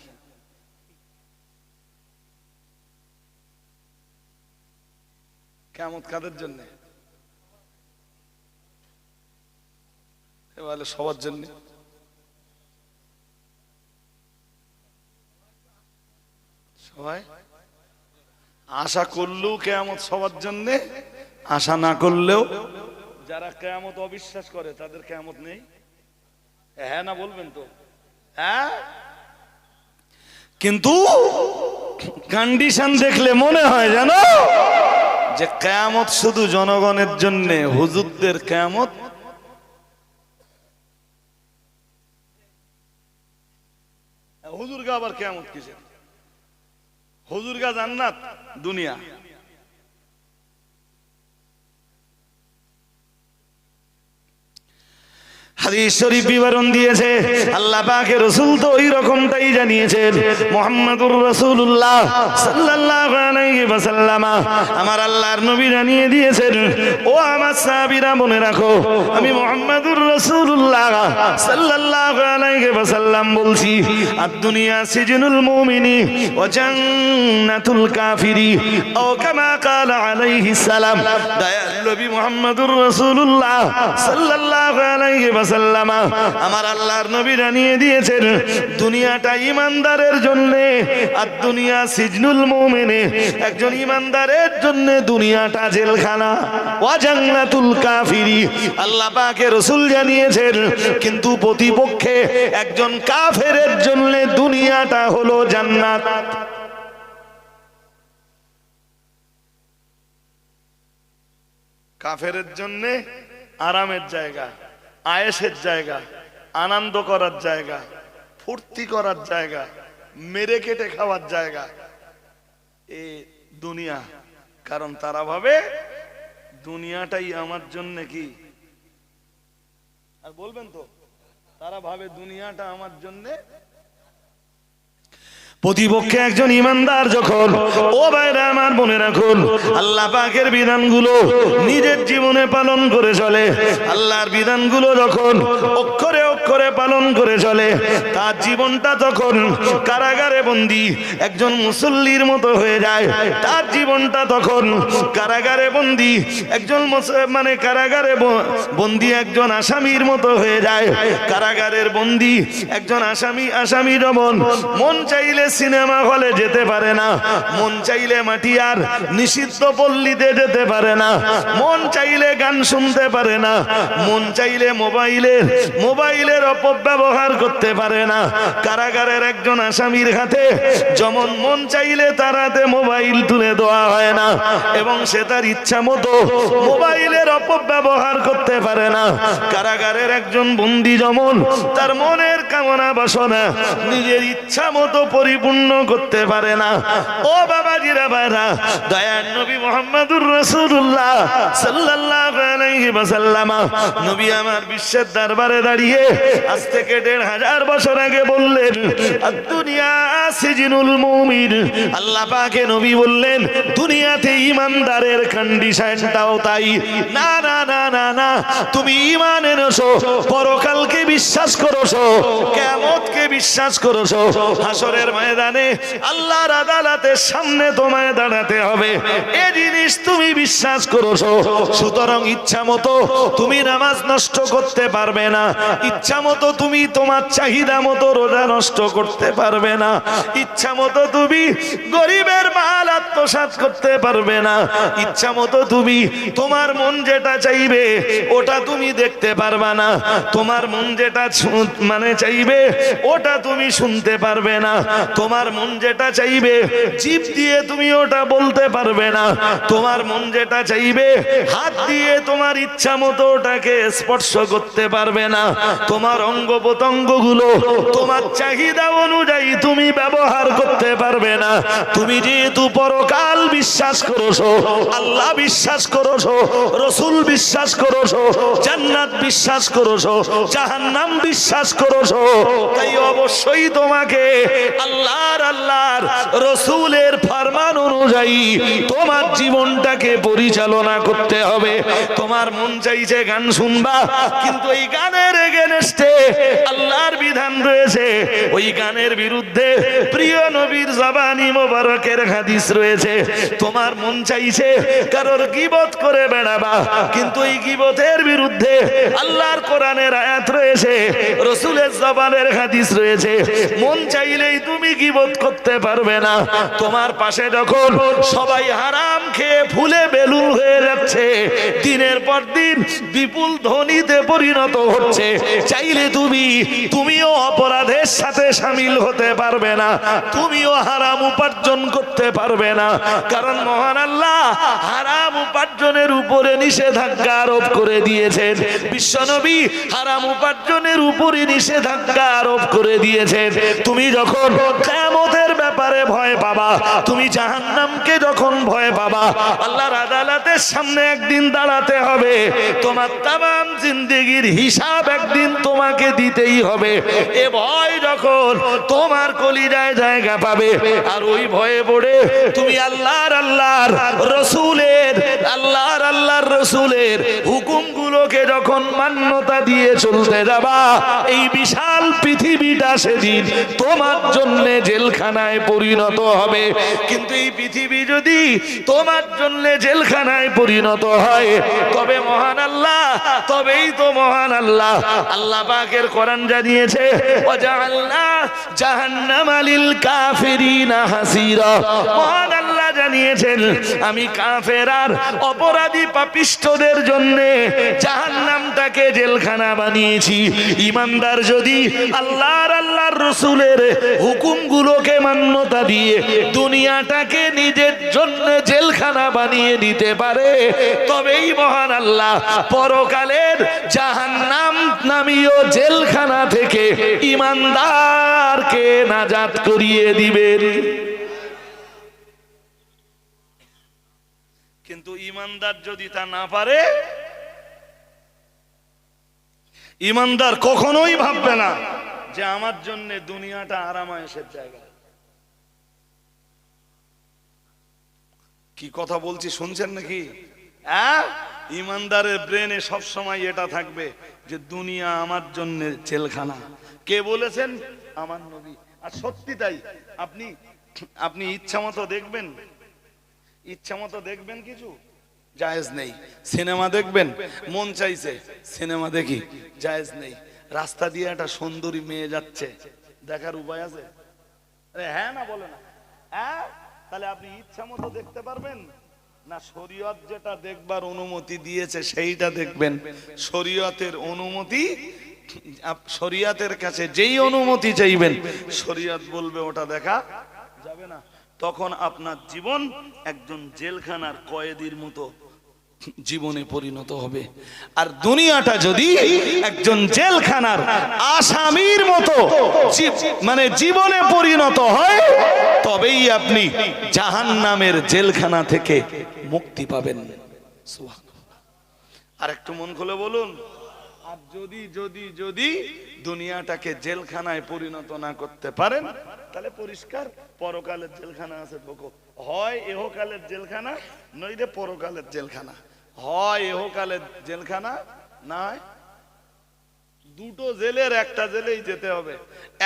কিয়ামত কাদের জন্য? বলে সবার জন্য। সবাই আশা করলেও কিয়ামত সবার জন্য, আশা না করলেও যারা কিয়ামত অবিশ্বাস করে তাদের কিয়ামত নেই। হ্যাঁ না বলবেন তো? হ্যাঁ, কিন্তু কন্ডিশন দেখলে মনে হয় জানো যে কিয়ামত শুধু জনগণের জন্য, হুজুরদের কিয়ামত হুজুরগা আবার কিয়ামত কিসের? হুজুরগা জান্নাত দুনিয়া। হাদিস শরীফ বিবরণ দিয়েছে, আল্লাহ পাকের রাসূল তো ওই রকমটাই জানিয়েছেন। মুহাম্মাদুর রাসূলুল্লাহ সাল্লাল্লাহু আলাইহি ওয়াসাল্লাম আমার আল্লাহর নবী জানিয়ে দিয়েছেন, ও আমার সাহাবীরা মনে রাখো, আমি মুহাম্মাদুর রাসূলুল্লাহ সাল্লাল্লাহু আলাইহি ওয়াসাল্লাম বলছি, আদ-দুনিয়া সিজনুল মুমিনি ওয়া জান্নাতুল কাফিরি ও কামা ক্বালা আলাইহিস সালাম। দয়াল নবী মুহাম্মাদুর রাসূলুল্লাহ সাল্লাল্লাহু আলাইহি ওয়াসাল্লাম আমার আল্লাহর নবী জানিয়ে দিয়েছেন, দুনিয়াটা ঈমানদারের জন্য, আর দুনিয়া সিজনুল মুমিনে, একজন ঈমানদারের জন্য দুনিয়াটা জেলখানা, ওয়া জান্নাতুল কাফিরি আল্লাহ পাকের রাসূল জানিয়েছেন, কিন্তু প্রতিপক্ষে একজন কাফেরের জন্য দুনিয়াটা হলো জান্নাত। কাফেরের জন্য আরামের জায়গা, আয়েশের জায়গা, আনন্দ করার জায়গা, ফুর্তি করার জায়গা, মেরে কেটে খাওয়ার জায়গা এই দুনিয়া। কারণ তারা ভাবে দুনিয়াটাই আমার জন্য কি, আর বলবেন তো, তারা ভাবে দুনিয়াটা আমার জন্য। প্রতিপক্ষে একজন ইমানদার যখন, ও ভাইরা আমার মনে রাখুন, আল্লাহ পাকের বিধানগুলো নিজের জীবনে পালন করে চলে, আল্লাহর বিধানগুলো যখন অক্ষরে অক্ষরে পালন করে চলে, তার জীবনটা তখন কারাগারে বন্দী একজন মুসল্লির মতো হয়ে যায়। তার জীবনটা তখন কারাগারে বন্দী একজন মানে কারাগারে বন্দী একজন আসামির মতো হয়ে যায়। কারাগারের বন্দী একজন আসামি যেমন মন চাইলে সিনেমা হলে যেতে পারে না, মন চাইলে মাটিয়ার নিষিদ্ধ পল্লীতে যেতে পারে না, মন চাইলে গান শুনতে পারে না, মন চাইলে মোবাইলের অপব্যবহার করতে পারে না। কারাগারের একজন আসামির হাতে যেমন মন চাইলে তার হাতে মোবাইল তুলে দেওয়া হয় না, এবং সে তার ইচ্ছা মতো মোবাইলের অপব্যবহার করতে পারে না। কারাগারের একজন বন্দী যেমন তার মনের কামনা বাসনা নিজের ইচ্ছা মতো পরিপূর্ণ করতে পারে না। ও বাবাজিরা ভাইরা, দয়ার নবী মুহাম্মাদুর রাসূলুল্লাহ সাল্লাল্লাহু আলাইহি ওয়াসাল্লাম নবী আমার বিশ্বের দরবারে দাঁড়িয়ে আজ থেকে ১৫০০ বছর আগে বললেন, দুনিয়া সিজনুল মুমিন। আল্লাহ পাকে নবী বললেন, দুনিয়াতে ঈমানদারের কন্ডিশনটাও তাই। না না না না না, তুমি ঈমান এনেছো, পরকালকে বিশ্বাস করেছো, কিয়ামতকে বিশ্বাস করেছো, হাসরের ময়দানে আল্লাহর আদালতের সামনে তোমায় দাঁড়াতে হবে, এই জিনিস তুমি বিশ্বাস করেছো। সুতরাং ইচ্ছা মতো তুমি নামাজ নষ্ট করতে পারবে না, ইচ্ছা মতো তুমি তোমার চাহিদা মতো রোজা নষ্ট করতে পারবে না, ইচ্ছা মতো তুমি গরিবের মাল আত্মসাৎ করতে পারবে না, ইচ্ছা মতো তুমি তোমার মন যেটা চাইবে ওটা তুমি দেখতে পারবে না, তোমার মন যেটা মানে চাইবে ওটা তুমি শুনতে পারবে না, তোমার মন যেটা চাইবে জিভ দিয়ে তুমি ওটা বলতে পারবে না, তোমার মন যেটা চাইবে হাত দিয়ে তোমার ইচ্ছা মতো ওটাকে স্পর্শ করতে পারবে না, তোমার অঙ্গ প্রত্যঙ্গ গুলো তোমার চাহিদা অনুযায়ী তুমি ব্যবহার করতে পারবে না। তুমি যেহেতু পরকাল বিশ্বাস করেছো, আল্লাহ বিশ্বাস করেছো, রাসূল বিশ্বাস করেছো, জান্নাত বিশ্বাস করেছো, জাহান্নাম বিশ্বাস করেছো, তাই অবশ্যই তোমাকে আল্লাহর রাসূলের ফরমান অনুযায়ী তোমার জীবনটাকে পরিচালনা করতে হবে। তোমার মন চাইছে গান শুনবা, কিন্তু এই গানের এগেনস্টে আল্লাহর বিধান রয়েছে, ওই গানের বিরুদ্ধে প্রিয় নবীর জবানি মোবারকের হাদিস রয়েছে। তোমার মন চাইছে কারোর গীবত করে বেড়াবা, কিন্তু এই গীবতের বিরুদ্ধে আল্লাহর কোরআনের আয়াত রয়েছে, রাসূলের জবানের হাদিস রয়েছে। মন চাইলেই তুমি গীবত করতে পারবে না। তোমার পাশে যখন সবাই হারাম খেয়ে ফুলে বেলুন হয়ে যাচ্ছে, দিনের পর দিন বিপুল ধনীতে পরিণত হচ্ছে, চাইলে তুমিও অপরাধের সাথে শামিল হতে পারবে না, তুমিও হারাম উপার্জন করতে পারবে না। কারণ মহান আল্লাহ হারাম উপার্জনের উপরে নিষেধাজ্ঞা আরোপ করে দিয়েছেন, বিশ্বনবী হারাম উপার্জনের উপরে নিষেধাজ্ঞা আরোপ করে দিয়েছেন। তুমি যখন কিয়ামতের ব্যাপারে ভয় পাবা, তুমি জাহান্নামকে যখন ভয় পাবা, আল্লাহর আদালতের সামনে একদিন দাঁড়াতে হবে, তোমার তামাম জিন্দেগির হিসাব একদিন তোমাকে দিতেই হবে। এ ভয় যখন তোমার কলিজায় জায়গা পাবে, আর ওই ভয়ে পড়ে তুমি আল্লাহর রসুলের হুকুমগুলোকে যখন মান্যতা দিয়ে চলতে যাবা, এই বিশাল পৃথিবীটা সেদিন তোমার জন্য জেলখানায় পরিণত হবে। কিন্তু এই পৃথিবী যদি তোমার জন্য জেলখানায় পরিণত হয়, তবে মহান আল্লাহ, তবেই তো মহান আল্লাহ। আল্লাহ পাকের কোরআন জানিয়েছে, ওয়াজআলনা জাহান্নামা লিল কাফিরিনা হাসিরা। মহান আল্লাহ জানিয়েছেন, আমি কাফের আর অপরাধী পাপিষ্ঠদের জন্য জাহান্নামটাকে জেলখানা বানিয়েছি। ঈমানদার যদি আল্লাহর রসুলের হুকুমগুলোকে মান্যতা দিয়ে দুনিয়াটাকে নিজের জন্য জেলখানা বানিয়ে দিতে পারে, তবেই মহান আল্লাহ পরকালের জাহান্নাম নামীয় জেলখানা থেকে ঈমানদারকে নাজাত করিয়ে দিবেন। কিন্তু ঈমানদার যদি তা না পারে, ঈমানদার কখনোই ভাববে না যে আমার জন্য দুনিয়াটা আরামায়েশের জায়গা। কি কথা বলছি শুনছেন নাকি? ঈমানদারের ব্রেনে সব সময় এটা থাকবে যে দুনিয়া আমার জন্য জেলখানা। কে বলেছেন? আমার নবী। আর সত্যি তাই। আপনি ইচ্ছা মতো দেখবেন, ইচ্ছা মতো দেখবেন, কিছু জায়েজ নেই। সিনেমা দেখবেন, মন চাইছে সিনেমা দেখি, জায়েজ নেই। রাস্তা দিয়ে একটা সুন্দরী মেয়ে যাচ্ছে, দেখার উপায় আছে? হ্যাঁ না বলে না? হ্যাঁ, তাহলে আপনি ইচ্ছা মতো দেখতে পারবেন না? শরীয়ত যেটা দেখবার অনুমতি দিয়েছে সেইটা দেখবেন। শরীয়তের অনুমতি, শরীয়তের কাছে যেই অনুমতি চাইবেন, শরীয়ত বলবে ওটা দেখা যাবে না। তখন আপনার জীবন একজন জেলখানার কয়েদির মতো জীবনে পরিণত হবে। আর দুনিয়াটা যদি একজন জেলখানার আসামির মতো মানে জীবনে পরিণত হয়, তবেই আপনি জাহান্নামের জেলখানা থেকে মুক্তি পাবেন। সুবহানাল্লাহ। আর একটু মন খুলে বলুন, আর যদি যদি যদি দুনিয়াটাকে জেলখানায় পরিণত না করতে পারেন, তাহলে পরিষ্কার পরকালের জেলখানা আছে ঢোকো। হয় এহকালের জেলখানা, নইলে পরকালের জেলখানা। হয় এহকালের জেলখানা, না দুটো জেলের একটা জেলেই যেতে হবে।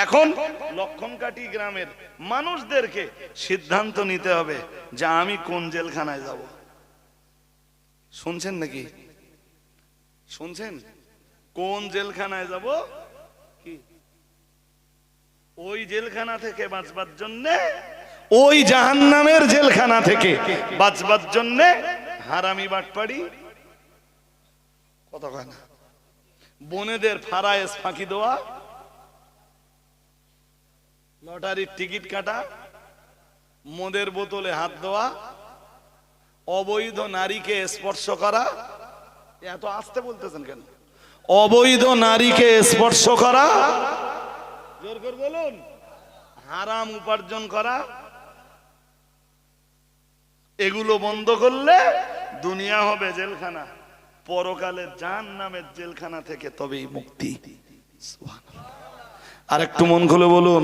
এখন লক্ষণকাঠি গ্রামের মানুষদেরকে সিদ্ধান্ত নিতে হবে যে আমি কোন জেলখানায় যাব। শুনছেন নাকি? শুনছেন? কোন জেলখানায় যাব? কি ওই জেলখানা থেকে বাঁচবার জন্য, ওই জাহান্নামের জেলখানা থেকে বাঁচবার জন্য হারামি বাটপাড়ি, কথা কয় না, বোনেদের ফারায়েজ ফাঁকি দেওয়া, লটারির টিকিট কাটা, মদের বোতলে হাত দেওয়া, অবৈধ নারীকে স্পর্শ করা। এত আস্তে বলতেছেন কেন? অবৈধ নারীকে স্পর্শ করা, জোর করে বলুন, হারাম উপার্জন করা, এগুলো বন্ধ করলে দুনিয়া হবে জেলখানা, পরকালে জাহান্নামের জেলখানা থেকে তবেই মুক্তি। আর একটু মন খুলে বলুন,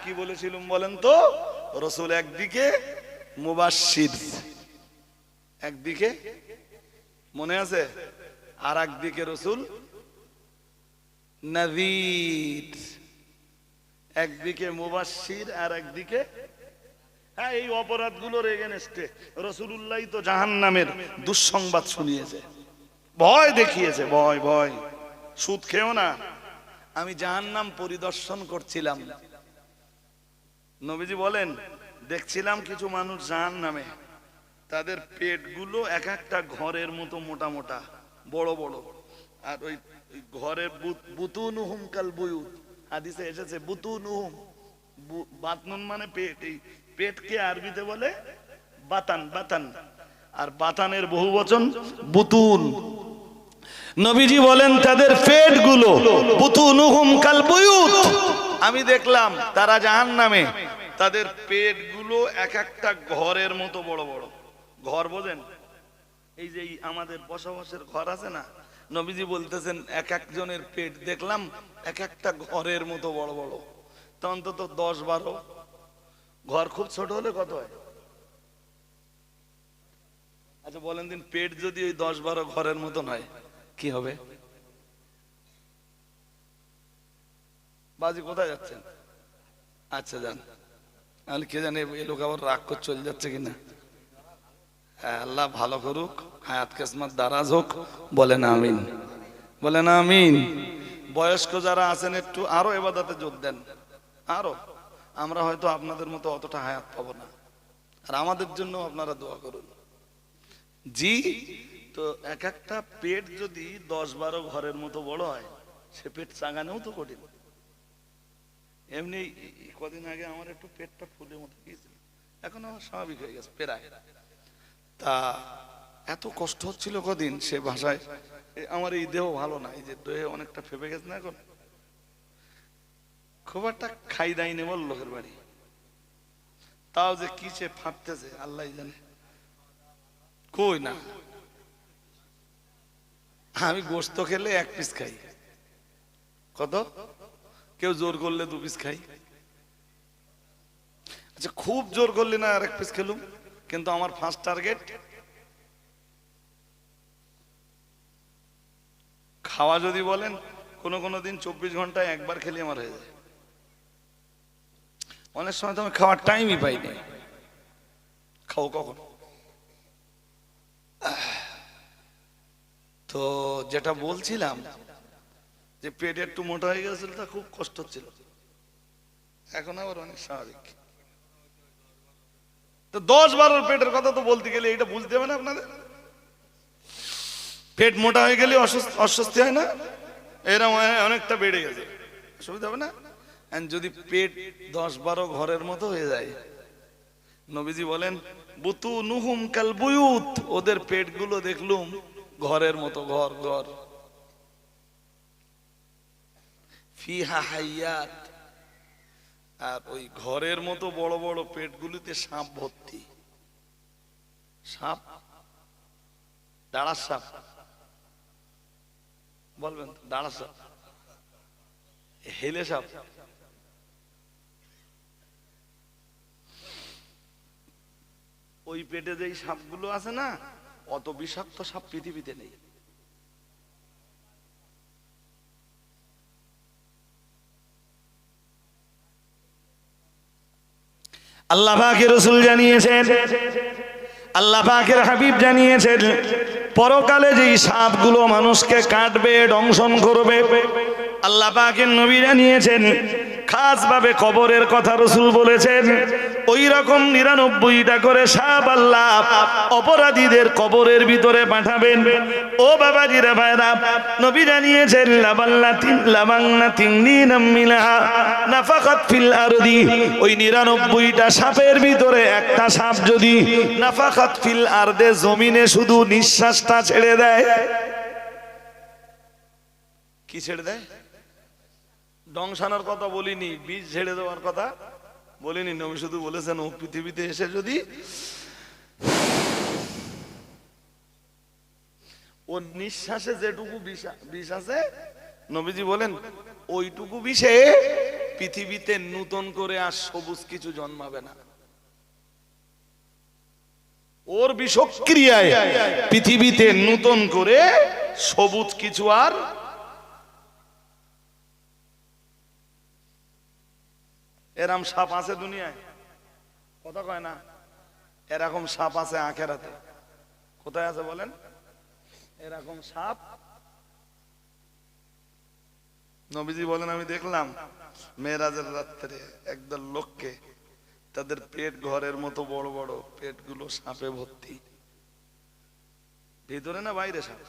কি বলেছিলাম বলেন তো? রাসূল একদিকে মুবাশশির, একদিকে মনে আছে, আর একদিকে রাসূল নাযীর। একদিকে মুবাশশির আর একদিকে, হ্যাঁ, এই অপরাধগুলোর এগেনস্টে রাসূলুল্লাহ তো জাহান্নামের দুঃসংবাদ শুনিয়েছে, ভয় দেখিয়েছে, ভয় ভয়। সুদ খেও না। আমি জাহান্নাম পরিদর্শন করছিলাম, নবীজি বলেন দেখছিলাম কিছু মানুষ জাহান্নামে, তাদের পেটগুলো এক একটা ঘরের মতো মোটা মোটা, বড় বড়, আর ওই ঘরের বুতুনুহুম কাল বুয়ুত, হাদিসে এসেছে বুতুনুহুম, বাতনুন মানে পেট, এই পেটকে আরবিতে বলে বাতান, বাতান, আর বাতানের বহুবচন বুতুন। নবীজি বলেন তাদের পেটগুলো বুতুনুহুম কাল বুয়ুত, আমি দেখলাম তারা জাহান্নামে, তাদের পেটগুলো এক একটা ঘরের মতো বড় বড়। ঘর বোঝেন? এই যে আমাদের বসবাসের ঘর আছে না, নবীজি বলতেছেন এক একজনের পেট দেখলাম এক একটা ঘরের মতো বড় বড়। তো অন্তত 10-12 ঘর। খুব ছোট হলে কত হয়? আচ্ছা বলেন দিন, পেট যদি ওই 10-12 ঘরের মতন হয় কি হবে? বাজি কোথায় যাচ্ছেন? আচ্ছা যান, তাহলে কে জানে এই লোক আবার রাগ করে চলে যাচ্ছে কিনা। আল্লাহ ভালো করুক, হায়াত কিসমত দারাজ হোক। বলেন আমিন, বলেন আমিন। বয়স্ক যারা আছেন একটু আরো ইবাদতে জোর দেন, আরো। আমরা হয়তো আপনাদের মতো অতটা হায়াত পাবো না, আর আমাদের জন্য আপনারা দোয়া করুন। জি, তো এক একটা পেট যদি 10-12 ঘরের মতো বড় হয়, সে পেট চাঙানোও তো কঠিন। এমনি কদিন আগে আমার একটু পেটটা ফুলে মতো গিয়েছিল, এখন আমার স্বাভাবিক হয়ে গেছে প্রায়। তা এত কষ্ট হচ্ছিল কদিন, সে ভাষায় আমার এই দেহ ভালো না, এই যে দেহে অনেকটা ফেপে গেছে না, এখন খুব একটা খাই দাই নেব লোকের বাড়ি, তাও যে কি সে ফাটতেছে আল্লাহ জানে। কই না, আমি গোশত খেলে 1 পিস খাই, কত কেউ জোর করলে 2 পিস খাই। আচ্ছা খুব জোর করলে না আর 1 পিস খেলুম, কিন্তু আমার ফার্স্ট টার্গেট খাওয়া। যদি বলেন কোনো দিন 24 ঘন্টায় একবার খেলে আমার হয়ে যায়। অনেক সময় তো আমি খাওয়ার টাইমই পাইনি। খাও কখন? তো যেটা বলছিলাম যে পেট একটু মোটা হয়ে গেছিল, তা খুব কষ্ট হচ্ছিল, এখন আবার অনেক স্বাভাবিক। তো 10-12 পেটের কথা তো বলতে গেলে এটা বুঝতে হবে না আপনাদের? পেট মোটা হয়ে গেলে অস্বস্তি হয় না? এরকম অনেকটা বেড়ে গেছে, অসুবিধা হবে না? যদি পেট 10-12 ঘরের মতো হয়ে যায়, নবীজি বলেন বুতুনুহুম কাল বুয়ুত, ওদের পেটগুলো দেখলুম ঘরের মতো, ঘর ঘর। ফিহা হাইয়াত, আর ওই ঘরের মতো বড় বড় পেটগুলিতে সাপ ভর্তি। সাপ, দাঁড়ার সাপ বলবেন তো? দাঁড়ার সাপ, হেলে সাপ। ওই পেটে যেই সাপগুলো আছে না, অত বিষাক্ত সাপ পৃথিবীতে নেই। আল্লাহ পাকের রাসূল জানিয়েছেন, আল্লাহ পাকের হাবিব জানিয়েছেন, পরকালে যেই সাপগুলো মানুষকে কাটবে, দংশন করবে, আল্লাহ পাকের নবী জানিয়েছেন, খাস ভাবে কবরের কথা রাসূল বলেছেন, ওই রকম 99টা করে সাপ আল্লাহ অপরাধীদের কবরের ভিতরে পাঠাবেন। ও বাবাজিরা ভাইরা, নবী জানিয়েছেন লাবান্নাতিন মিনহা নাফাকাত ফিল আরদি, ওই 99টা সাপের ভিতরে একটা সাপ যদি নাফাকাত ফিল আরদে, জমিনে শুধু নিঃশ্বাসটা ছেড়ে দেয়। কি ছেড়ে দেয়? দংশানোর কথা বলিনি, বীজ ছেড়ে দেওয়ার কথা বলিনি, নবী শুধু বলেছেন ও পৃথিবীতে এসে যদি ও নিঃশ্বাসে যেটুকু বিষ আছে, নবীজি বলেন ওইটুকু বিষে পৃথিবীতে নতুন করে আর সবুজ কিছু জন্মাবে না। ওর বিষক্রিয়ায় পৃথিবীতে নতুন করে সবুজ কিছু আর। এরকম সাপ আছে দুনিয়ায়? কথা কয় না। এরকম সাপ আছে আখেরাতে। কোথায় আছে বলেন? এরকম সাপ নবীজি বলেন আমি দেখলাম মেরাজের রাত্রে একদল লোককে, তাদের পেট ঘরের মতো বড় বড়, পেটগুলো সাপে ভর্তি। ভিতরে না বাইরে সাপ?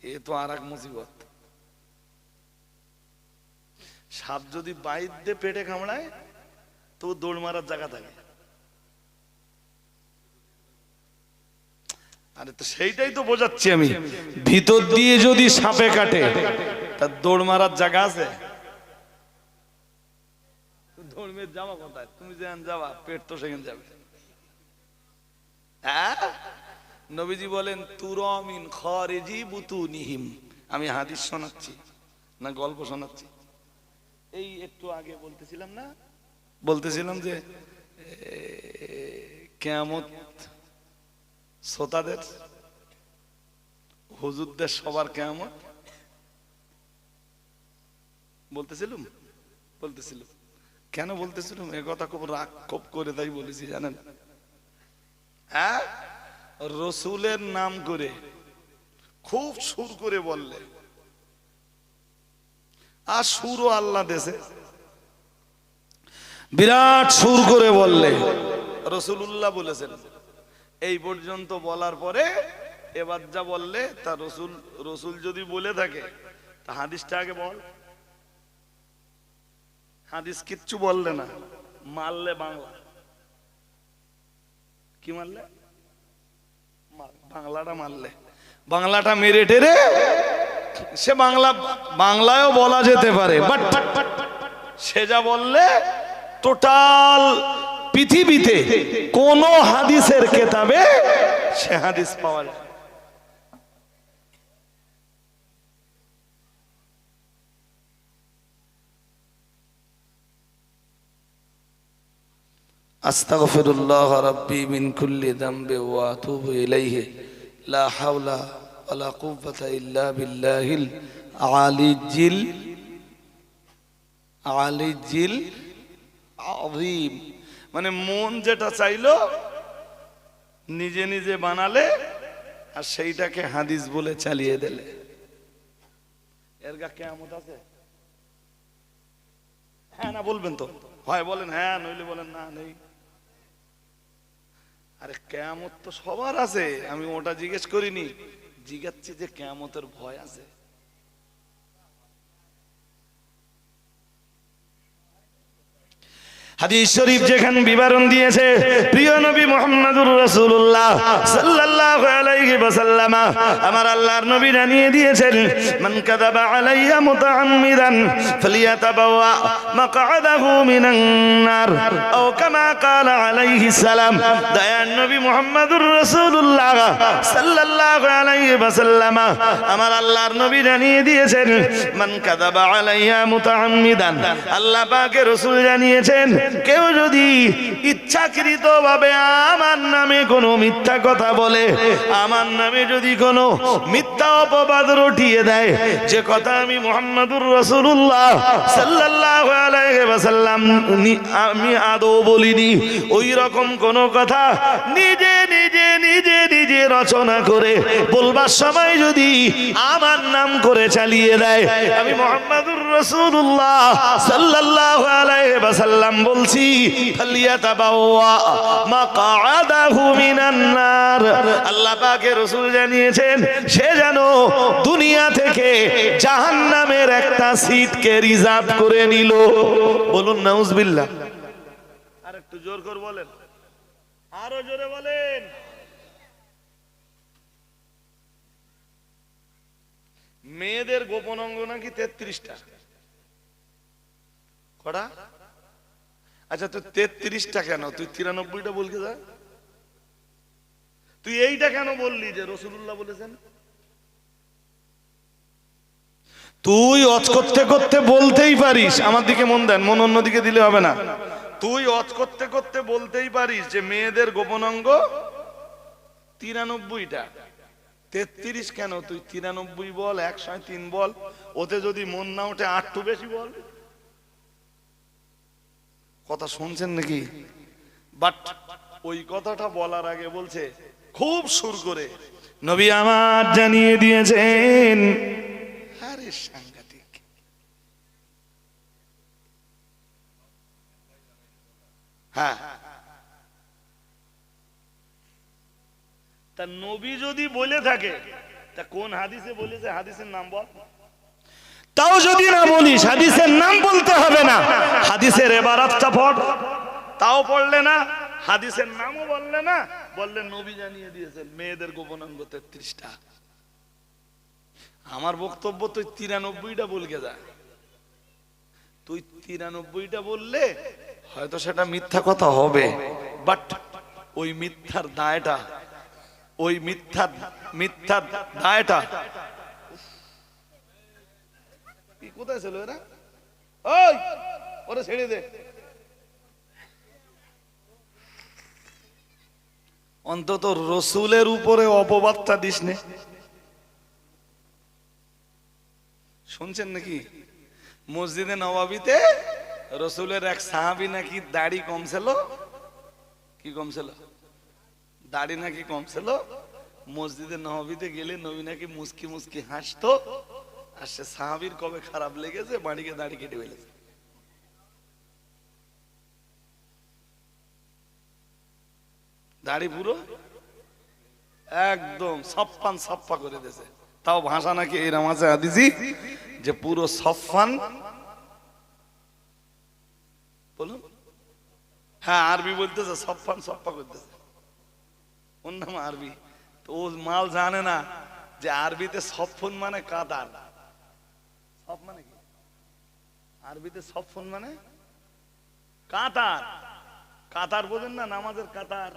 এ তো আর এক মুসিবত। সাপ যদি বাইর দিয়ে পেটে কামড়ায় তো দৌড় মারার জায়গা থাকে। আরে তো সেইটাই তো বোঝাচ্ছি আমি, ভিতর দিয়ে যদি সাপে কাটে তার দৌড় মারার জায়গা আছে? মেয়ের যাওয়া কোথায়? তুমি যেখানে যাবা পেট তো সেখানে যাবে। হ্যাঁ, নবীজি বলেন তুরামিন খারিজি বুতুনিহিম। আমি হাদিস শোনাচ্ছি না গল্প শোনাচ্ছি? এই একটু আগে বলতেছিলাম যে কিয়ামত শ্রোতাদের, হুজুরদের সবার কিয়ামত বলতেছিলাম। কেন বলতেছিলাম এ কথা? খুব রাগ খুব করে তাই বলেছি জানেন। হ্যাঁ, রসুলের নাম করে খুব সুর করে বললে, আর সুরও আল্লাহ দেশে বিরাট সুর করে বললে রসুলুল্লাহ বলেছেন, এই পর্যন্ত বলার পরে এবার যা বললে তা রসুল যদি বলে থাকে তা হাদিসটা আগে বল। হাদিস কিচ্ছু বললে না, মারলে বাংলা। কি মারলে? বাংলাটা মারলে। বাংলাটা মেরে টেরে সে বাংলায়ও বলা যেতে পারে, বাট সে যা বললে টোটাল পৃথিবীতে কোন হাদিসের কেতাবে সে হাদিস পাওয়া যায়। আস্তাগফিরুল্লাহ রাব্বি মিন কুল্লি যামবি ওয়া আতুবু ইলাইহি লা হাওলা ওয়ালা কুওয়াতা ইল্লা বিল্লাহিল আলিয়্যিল আযীম। মানে মন যেটা চাইলো নিজে নিজে বানালে আর সেইটাকে হাদিস বলে চালিয়ে দিলে। এর গা কিয়ামত আছে? হ্যাঁ না বলবেন তো? হয় বলেন হ্যাঁ, নইলে বলেন না নেই। আরে কিয়ামত তো সবার আছে, আমি ওটা জিজ্ঞেস করিনি, জিজ্ঞাসছি যে কিয়ামতের ভয় আছে। হাদিস শরীফ যেখানে বিবরণ দিয়েছে প্রিয় নবী মুহাম্মদুর রাসূলুল্লাহ সাল্লাল্লাহু আলাইহি ওয়াসাল্লাম, আমার আল্লাহর নবী জানিয়ে দিয়েছেন, মান কাযাবা আলাইয়া মুতাআম্মিদান ফালিয়াতাবাওয়া মাকআদাহু মিনান নার আও কামা ক্বালা আলাইহি সালাম। দয়ার নবী মুহাম্মদুর রাসূলুল্লাহ সাল্লাল্লাহু আলাইহি ওয়াসাল্লাম, আমার আল্লাহর নবী জানিয়ে দিয়েছেন, মান কাযাবা আলাইয়া মুতাআম্মিদান, আল্লাহ পাকের রাসূল জানিয়েছেন, কেউ যদি ইচ্ছাকৃত ভাবে আমার নামে কোনো মিথ্যা কথা বলে, আমার নামে যদি কোনো মিথ্যা অপবাদ রটিয়ে দেয়, যে কথা আমি মুহাম্মদুর রাসূলুল্লাহ সাল্লাল্লাহু আলাইহি ওয়াসাল্লাম আমি আদৌ বলিনি, ওই রকম কোন কথা নিজে রচনা করে বলবার সময় যদি আমার নাম করে চালিয়ে দেয়, আমি মুহাম্মদুর রাসূলুল্লাহ সাল্লাল্লাহু আলাইহি ওয়াসাল্লাম বলছি, ফালিয়াতাবাওয়া মাকআদাহু মিনান নার। আল্লাহ পাকের রাসূল জানিয়েছেন, সে যেন দুনিয়া থেকে জাহান্নামের একটা সিটকে রিজার্ভ করে নিল। বলুন নাউজুবিল্লাহ। আর একটু জোর করে বলেন, আরো জোরে বলেন। মেয়েদের গোপন অঙ্গ নাকি 33টা। কটা? আচ্ছা তুই 33টা কেন, তুই 93টা বলকে যা। তুই এইটা কেন বললি যে রাসূলুল্লাহ বলেছেন? তুই অজ করতে করতে বলতেই পারিস, আমার দিকে মন দেন, মন অন্যদিকে দিলে হবে না। তুই অজ করতে করতে বলতেই পারিস যে মেয়েদের গোপন অঙ্গ 93টা। 33 কেন? তুই 93 বল, 103 বল, ওতে যদি মন না ওঠে 8 বেশি বল। কথা শুনছেন নাকি? বাট ওই কথাটা বলার আগে বলছে খুব সুর করে, নবী আমার জানিয়ে দিয়েছেন। আরে সাংঘাতিক। হ্যাঁ, তা নবী যদি বলে থাকে তা কোন হাদিসে বলেছে? হাদিসের নাম বল। তাও যদি না বলিস, হাদিসের নাম বলতে হবে না, হাদিসের ইবারাতটা পড়। তাও পড়লে না, হাদিসের নামও বললে না, বললে নবী জানিয়ে দিয়েছেন মেয়েদের গোপন অঙ্গ 33টা। আমার বক্তব্য তুই 93টা বলকে যা। তুই 93টা বললে হয়তো সেটা মিথ্যা কথা হবে, বাট ওই মিথ্যার দায়টা, ওই মিথ্যার দায়টা কি কোথায় ছিল এরা? ওই ওরে ছেড়ে দে, অন্তত রসুলের উপরে অপবাদটা দিস নে। শুনছেন নাকি? মসজিদে নবাবিতে রসুলের এক সাহাবী নাকি দাড়ি কম ছিল, কি কম ছিল, দাড়ি নাকি কম ছিল। মসজিদে নবাবিতে গেলে নবী নাকি মুস্কি মুস্কি হাসতো, আর সে সাহাবীর কবে খারাপ লেগেছে বাড়িকে দাড়ি কেটে ফেলেছে। দাড়ি পুরো একদম সপ্পান সপ্পা করে দিয়েছে। তাও ভাষা নাকি এরম আছে হাদিসি যে পুরো সফান, বলুন, হ্যাঁ আরবি বলতেছে, সফান সপ্পা করতেছে, ওর নাম আরবি। তো ও মাল জানে না যে আরবিতে সফন মানে কাতার। সফ মানে কি? আরবিতে সফন মানে কাতার। কাতার বোঝেন না? নামাজের কাতার।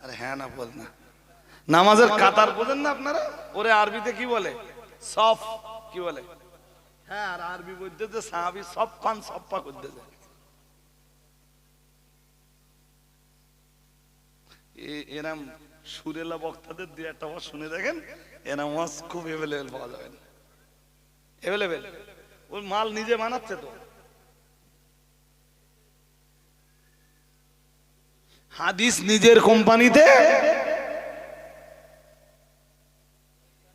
আরে হ্যাঁ না বল না, নামাজের কাতার বোঝেন না আপনারা? ওরে আরবিতে কি বলে? সফ। কি বলে? হ্যাঁ, আর আরবি বলতেছে সাহাবী সফান সফা করতেছে। এরাম সুরেলা বক্তাদের দুই একটা ওয়াজ শুনে দেখেন, এরাম ওয়াজ খুব এভেলেবেল পাওয়া যাবে না। এভেলেবেল ওই মাল নিজে বানাচ্ছে তো। হাদিস নিজের কোম্পানিতে,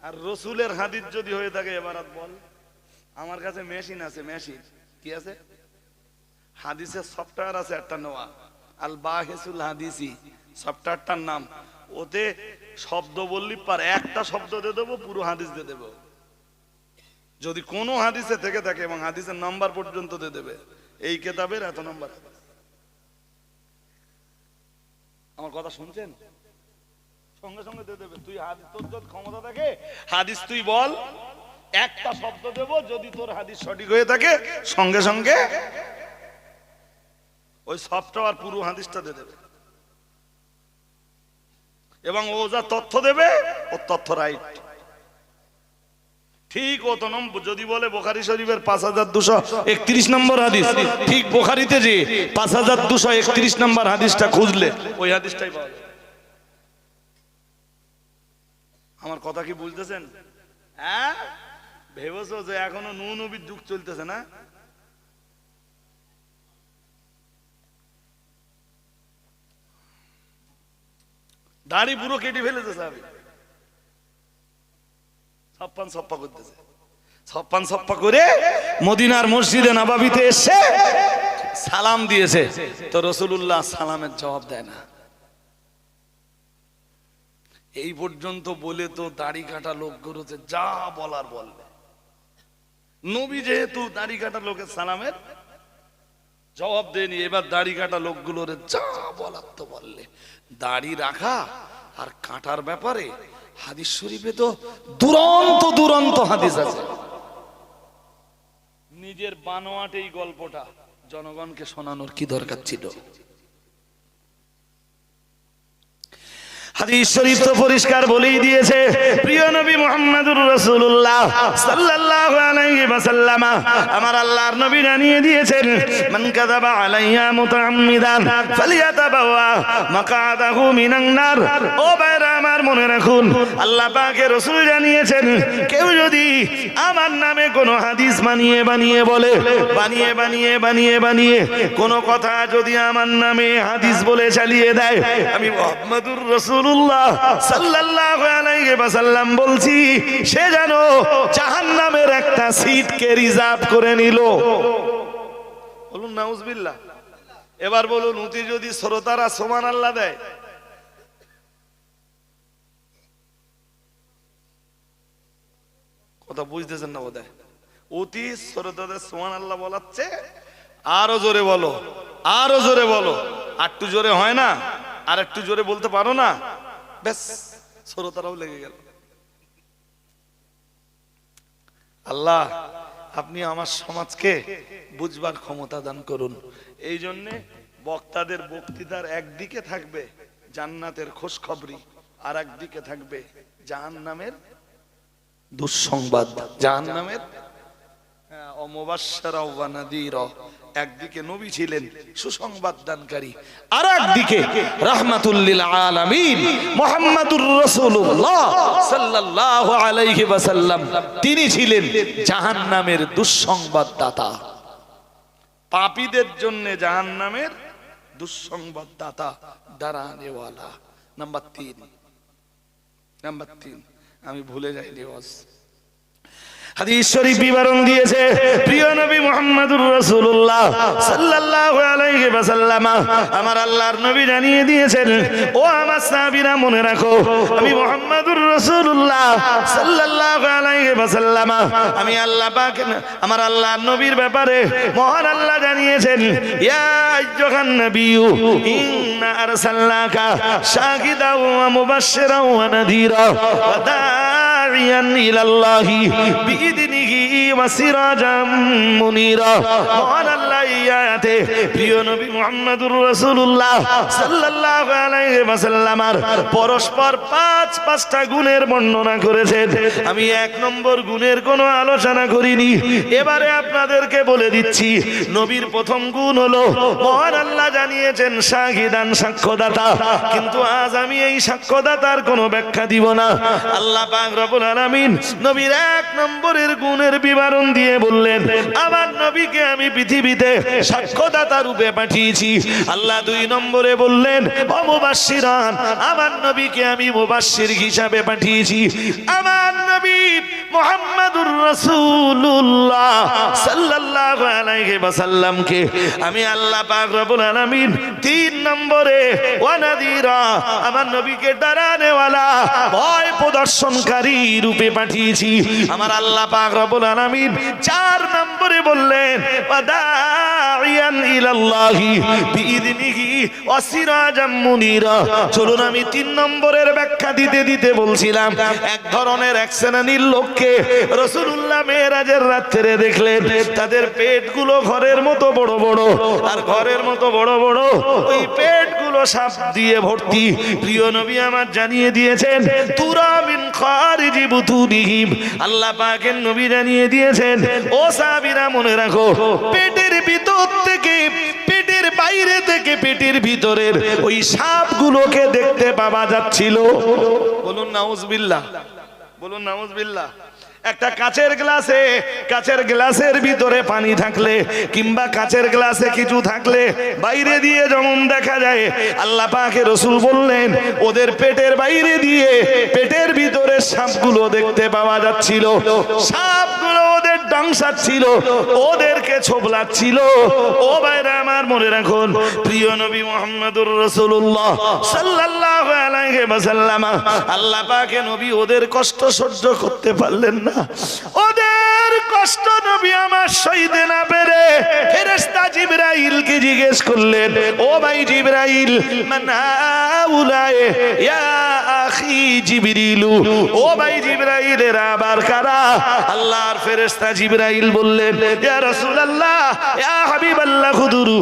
আর রসুলের হাদিস যদি হয়ে থাকে, এবার বল, আমার কাছে মেশিন আছে, মেশিন কি আছে, হাদিসের সফটওয়্যার আছে একটা নেওয়া, আল বাহিসুল হাদিসি সফটওয়্যারটার নাম। ওতে শব্দ বললি পার একটা শব্দ দিয়ে দেবো, পুরো হাদিস দিয়ে দেবো। যদি কোনো হাদিসে থেকে থাকে এবং হাদিসের নাম্বার পর্যন্ত দিয়ে দেবে, এই কিতাবের এত নাম্বার। আমার কথা শুনছেন? সঙ্গে সঙ্গে দিয়ে দেবে। তুই হাদিস, তোর যদি ক্ষমতা থাকে হাদিস তুই বল, একটা শব্দ দেব, যদি তোর হাদিস সঠিক হয়ে থাকে সঙ্গে সঙ্গে ওই সফটওয়্যার পুরো হাদিসটা দিয়ে দেবে, এবং ও যা তথ্য দেবে ও তথ্য রাইট ঠিক। ও তো যদি বলে বুখারী শরীফের 5231 নম্বর হাদিস, ঠিক বুখারীতে যে 5231 নম্বর হাদিসটা খুঁজলে ওই হাদিসটাই পাওয়া যাবে। আমার কথা কি বুঝতেছেন? হ্যাঁ, ভেবেছো যে এখনো নূহ নবীর যুগ চলতেছে না? দাড়ি পুরো কেটে ফেলেছে সাহাবী, সপ্পান সপ্পা করতেছে। সপ্পান সপ্পা করে মদিনার মসজিদে নববীতে এসে সালাম দিয়েছে, তো রাসূলুল্লাহ সালামের জবাব দেয় না। এই পর্যন্ত বলে তো দাড়ি কাটা লোকগুলোতে যা বলার বলবে। নবী যেহেতু দাড়ি কাটা লোকের সালামের জবাব দেয়নি, এবার দাড়ি কাটা লোকগুলোর যা বলার তো বললে। দাড়ি রাখা আর কাটার ব্যাপারে হাদিস শরীফে তো দুরন্ত দুরন্ত হাদিস আছে। নিজের বানোয়াট এই গল্পটা জনগণকে শোনানোর কি দরকার ছিল? হাদিস শরীফ তো পরিষ্কার বলেই দিয়েছে, প্রিয় নবী মুহাম্মদুর রাসূলুল্লাহ সাল্লাল্লাহু আলাইহি ওয়াসাল্লাম, আমার আল্লাহর নবী জানিয়ে দিয়েছেন, মান কাযাবা আলাইয়া মুতাআম্মিদান ফালিয়াতাবাওয়া মাকআদাহু মিনান নার। ও ভাইরা আমার, মনে রাখুন, আল্লাহ পাকের রাসূল জানিয়েছেন, কেউ যদি আমার নামে কোনো হাদিস বানিয়ে বলে, বানিয়ে কোনো কথা যদি আমার নামে হাদিস বলে চালিয়ে দেয়, আমি মুহাম্মদুর রাসূল সাল্লাল্লাহু আলাইহি ওয়াসাল্লাম বলছি, সে যেন জাহান্নামের একটা সিটকে রিজার্ভ করে নিল। বলুন নাউজুবিল্লাহ। এবার বলুন, উতি যদি শ্রোতারা সুবহানাল্লাহ দেয়, কথা বুঝতেছেন না বোধহয়? অতি শ্রোতাদের সুবহানাল্লাহ বলাচ্ছে, আরো জোরে বলো, আরো জোরে বলো। আর একটু জোরে হয় না? আর একটু জোরে বলতে পারো না? ব্যাস, শ্রোতারাও লেগে গেল। আল্লাহ আপনি আমার সমাজকে বুঝবার ক্ষমতা দান করুন। এই জন্যে বক্তাদের বক্তৃতার একদিকে থাকবে জান্নাতের খোঁজখবরি, আর একদিকে থাকবে জাহান্নামের দুঃসংবাদ, জাহান্নামের অমুবাশশিরা ওয়া নাযীরা। একদিকে নবী ছিলেন সুসংবাদ দানকারী, আর একদিকে রাহমাতুল লিল আলামিন মুহাম্মাদুর রাসূলুল্লাহ সাল্লাল্লাহু আলাইহি ওয়াসাল্লাম, তিনি ছিলেন জাহান্নামের দুঃসংবাদদাতা। পাপীদের জন্য জাহান্নামের দুঃসংবাদদাতা, ডরানেওয়ালা। নাম্বার 3 আমি ভুলে যাইনি বস। হাদিস শরীফ বিবরণ দিয়েছে প্রিয় নবী মুহাম্মদুর রাসূলুল্লাহ সাল্লাল্লাহু আলাইহি ওয়াসাল্লাম, আমার আল্লাহর নবী জানিয়ে দিয়েছেন, ও আমার সাহাবীরা মনে রাখো, আমি মুহাম্মদুর রাসূলুল্লাহ সাল্লাল্লাহু আলাইহি ওয়াসাল্লাম, আমি আল্লাহ পাক আমার আল্লাহর নবীর ব্যাপারে মহান আল্লাহ জানিয়েছেন, ইয়া আইয়ুহান নাবিয়্যু ইন্না আরসালনাকা শাহিদাও ওয়া মুবাশশিরাও ওয়া নাযীরা ওয়া দা'iয়ান ইলাল্লাহি বিইذনিহি ওয়া সিরাজাম মুনীরা। মহান আল্লাহ এই আয়াতে প্রিয় নবী মুহাম্মদুর রাসূলুল্লাহ সাল্লাল্লাহু আলাইহি ওয়াসাল্লামের পরস্পর পাঁচটা গুণের বর্ণনা করেছেন। আমি 1 নম্বর গুণের কোনো আলোচনা করিনি, এবারে আপনাদেরকে বলে দিচ্ছি। নবীর প্রথম গুণ হলো মহান আল্লাহ জানিয়েছেন শাহিদান, সাক্ষ্যদাতা। কিন্তু আজ আমি এই সাক্ষ্যদাতার কোনো ব্যাখ্যা দিব না। আল্লাহ পাক রব্বুল আলামিন নবীর 1 নম্বরের গুণের বিবরণ দিয়ে বললেন, আমার নবীকে আমি পৃথিবীতে সাক্ষ্যদাতা রূপে পাঠিয়েছি। আল্লাহ 2 নম্বরে বললেন মুবাশশিরান, আমার নবীকে আমি মুবাশশির হিসাবে পাঠিয়েছি। আমার নবী মুহাম্মদুর রাসূলুল্লাহ সাল্লাল্লাহু আলাইহি ওয়াসাল্লামকে আমি আল্লাহ পাক রব্বুল আলামিন 3 নম্বরে ওয়া নাযীরা, আমার নবীকে ডরানেওয়ালা, ভয় প্রদর্শনকারী রূপে পাঠিয়েছি। আমার আল্লাহ পাক রব্বুল আলামিন 4 নম্বরে বললেন ওয়া দা'iয়ান ইলাল্লাহি বিইذনিহি ওয়া সিরাজাম মুনীরা। চলুন আমি 3 নম্বরের ব্যাখ্যা দিতে বলছিলাম, এক ধরনের এক শ্রেণীর লোককে রাসূলুল্লাহ মেরাজের রাত্রে দেখলেন, তাদের পেটগুলো ঘরের মতো বড় বড়, আর ঘরের মতো বড় বড় ওই পেটগুলো সাপ দিয়ে ভর্তি। প্রিয় নবী আমার জানিয়ে দিয়েছেন তুরা মিন খারিজি বুতুনিহিম, আল্লাহ পাকের নবী জানিয়ে দিয়েছেন, ও সাহাবীরা মনে রাখো, পেটের ভিতর থেকে, পেটের বাইরে থেকে পেটের ভিতরের ওই সাপগুলোকে দেখতে পাওয়া যাচ্ছিল। বলুন নাউজুবিল্লাহ, বলুন নাউজুবিল্লাহ। একটা কাচের গ্লাসের ভিতরে পানি থাকলে কিংবা কাচের গ্লাসে কিছু থাকলে বাইরে দিয়ে যেমন দেখা যায়, আল্লাহ পাকের রাসূল বললেন ওদের পেটের বাইরে দিয়ে পেটের ভিতরে সাপগুলো দেখতে পাওয়া যাচ্ছিল। সাপগুলো ওদের ডাংসাচ্ছিল, ওদেরকে ছোবলাচ্ছিল। ও ভাইরা আমার মনে রাখুন, প্রিয় নবী মুহাম্মদুর রাসূলুল্লাহ সাল্লাল্লাহু আলাইহি ওয়াসাল্লাম, আল্লাহ পাকের নবী ওদের কষ্ট সহ্য করতে পারলেন না। ওদের কষ্ট নবী আমার সইতে না পেরে ফেরেশতা জিবরাইলকে জিজ্ঞেস করলেন, ও ভাই জিবরাইল, মান হাউলায়ে ইয়া আখি জিবরিল, ও ভাই জিবরাইল এরা আবার কারা? আল্লাহর ফেরেশতা জিবরাইল বললেন, ইয়া রাসূলুল্লাহ ইয়া হাবিবাল্লাহ খুদুরু।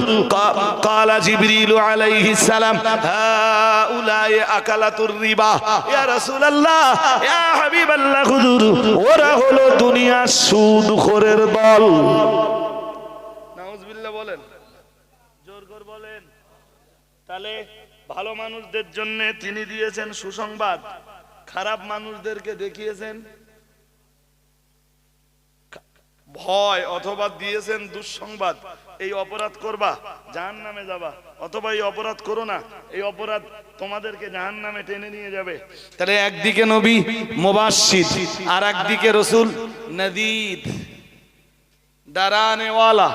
ক্বালা জিবরিল আলাইহিস সালাম, হাউলায়ে আকালাতুর রিবা। ইয়া রাসূলুল্লাহ ইয়া হাবিবাল্লাহ খুদুরু, ওরা হলো দুনিয়ার সুদখোরের দল। নাউজুবিল্লাহ বলেন, জোর করে বলেন। তাহলে ভালো মানুষদের জন্য তিনি দিয়েছেন সুসংবাদ, খারাপ মানুষদেরকে দেখিয়েছেন ভয়, অথবা দিয়েছেন দুঃসংবাদ। এই অপরাধ করবা জাহান্নামে যাবা, অথবা এই অপরাধ করো না, এই অপরাধ তোমাদেরকে জাহান্নামে টেনে নিয়ে যাবে। তাহলে একদিকে নবী মুবাশশির, আর একদিকে রাসূল নাযীর, ডরানেওয়ালা।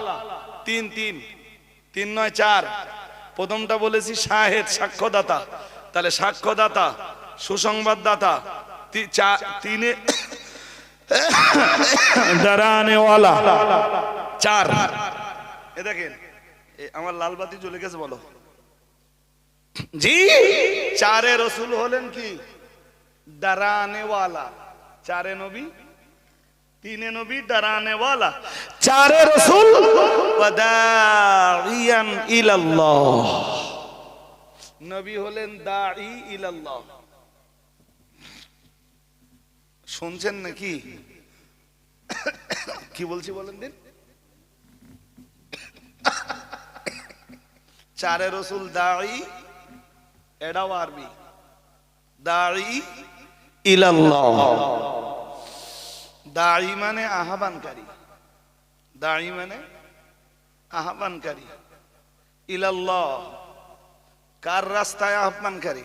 3 নয় 4। প্রথমটা বলেছি শাহেদ, সাক্ষ্যদাতা। তাহলে সাক্ষ্যদাতা, সুসংবাদদাতা। 3 ডরানেওয়ালা। 4 এ দেখেন, আমার লাল বাতি জ্বলে গেছে, বলো জি। 4 রাসূল হলেন কি? ডরানেওয়ালা। 4 নবী, तीने नबी डराने वाला, चारे रसूल वदाइयान इलाल्लाह। नबी হলেন দাঈ ইলাল্লাহ। শুনছেন নাকি কি বলছি বলেন দিন? চারে রসুল দাঈ, এটাও আরবি, দাঈ ইলাল্লাহ। দাঈ মানে আহ্বানকারী, দাঈ মানে আহ্বানকারী, ইলাল্লাহ কার রাস্তায় আহ্বানকারী?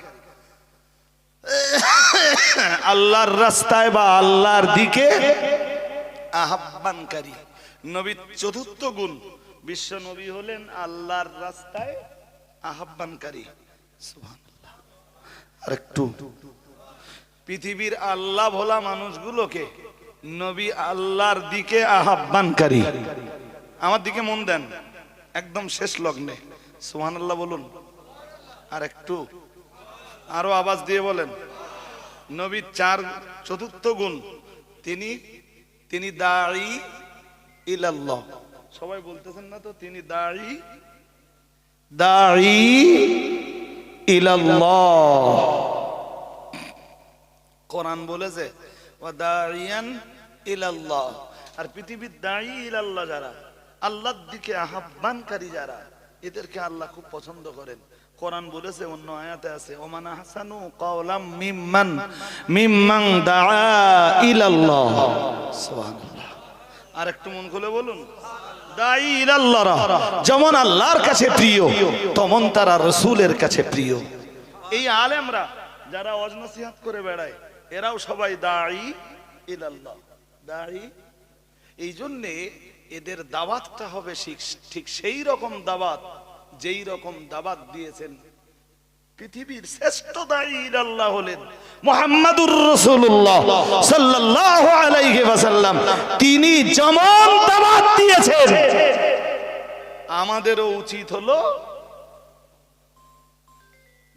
আল্লাহর রাস্তায় বা আল্লাহর দিকে আহ্বানকারী। নবীর চতুর্থ গুণ, বিশ্ব নবী হলেন আল্লাহর রাস্তায় আহ্বানকারী। সুবহানাল্লাহ। আর একটু পৃথিবীর আল্লাহ ভোলা মানুষগুলোকে নবী আল্লাহর দিকে আহ্বানকারী। আমার দিকে মন দেন, একদম শেষ লগ্নে সুবহানাল্লাহ বলুন। আর একটু আরো আওয়াজ দিয়ে বলেন। নবীর চতুর্থ গুণ, তিনি দাঈ ইলাল্লাহ। সবাই বলতেছেন না তো? তিনি দাঈ ইলাল্লাহ। কোরআন বলেছে ওয়াদাইয়ান ইলাল্লাহ। আর পৃথিবীর দাঈ ইলাল্লাহ যারা, আল্লাহর দিকে আহ্বানকারী যারা, এদেরকে আল্লাহ খুব পছন্দ করেন। কোরআন বলেছে, অন্য আয়াতে আছে, ওমান আহসানু কাওলাম মিম্মান দাআ ইলাল্লাহ। সুবহানাল্লাহ। আর একটু মন খুলে বলুন, দাঈ ইলাল্লাহ যেমন আল্লাহর কাছে প্রিয়, তেমন তারা রাসূলের কাছে প্রিয়। এই আলেমরা যারা ওয়াজ নসিহত করে বেড়ায়, এরাও সবাই দাঈ ইলাল্লাহ, দাঈ। এই জন্য এদের দাওয়াতটা হবে ঠিক সেই রকম দাওয়াত, যেই রকম দাওয়াত দিয়েছেন পৃথিবীর শ্রেষ্ঠ দাঈ ইলাল্লাহ হলেন মুহাম্মাদুর রাসূলুল্লাহ সাল্লাল্লাহু আলাইহি ওয়াসাল্লাম। তিনি যেমন দাওয়াত দিয়েছেন, আমাদেরও উচিত হলো,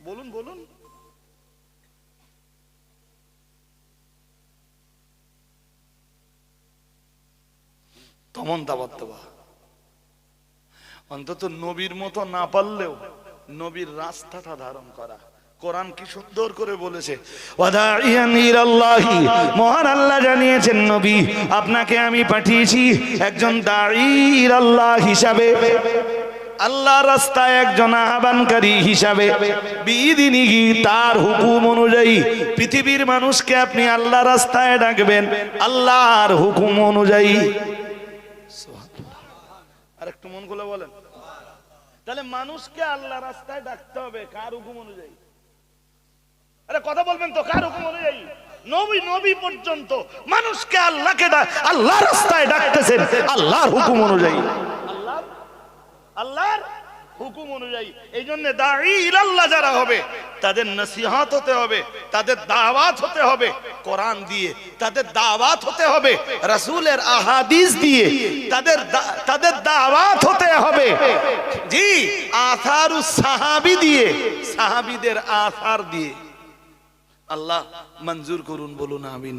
বলুন বলুন, তেমন দাওয়াত দেওয়া। অন্তত নবীর মতো না পারলেও নবীর রাস্তাটা ধারণ করা। কোরআন কি সুন্দর করে বলেছে, ওয়াদাইয়ান ইলাল্লাহি। মহান আল্লাহ জানিয়েছেন, নবী আপনাকে আমি পাঠিয়েছি একজন দাঈ ইলাল্লাহ হিসাবে, আল্লাহর রাস্তায় একজন আহ্বানকারী হিসাবে, বিইদিনিহি তার হুকুম অনুযায়ী পৃথিবীর মানুষকে আপনি আল্লাহর রাস্তায় ডাকবেন, আল্লাহর হুকুম অনুযায়ী। আর একটু মন খুলে বলেন, তাহলে মানুষকে আল্লাহ রাস্তায় ডাকতে হবে কার হুকুম অনুযায়ী? আরে কথা বলবেন তো, কার হুকুম অনুযায়ী? নবী পর্যন্ত মানুষকে আল্লাহ রাস্তায় ডাকতেছেন আল্লাহর হুকুম অনুযায়ী, আল্লাহর হুকুম অনুযায়ী। এই জন্য দাঈ ইলাল্লাহ যারা হবে, তাদের নসিহত হতে হবে, তাদের দাওয়াত হতে হবে কোরআন দিয়ে, তাদের দাওয়াত হতে হবে রাসূলের আহাদিস দিয়ে, তাদের দাওয়াত হতে হবে জি আসারুস সাহাবী দিয়ে, সাহাবীদের আসার দিয়ে। আল্লাহ মঞ্জুর করুন, বলুন আমিন।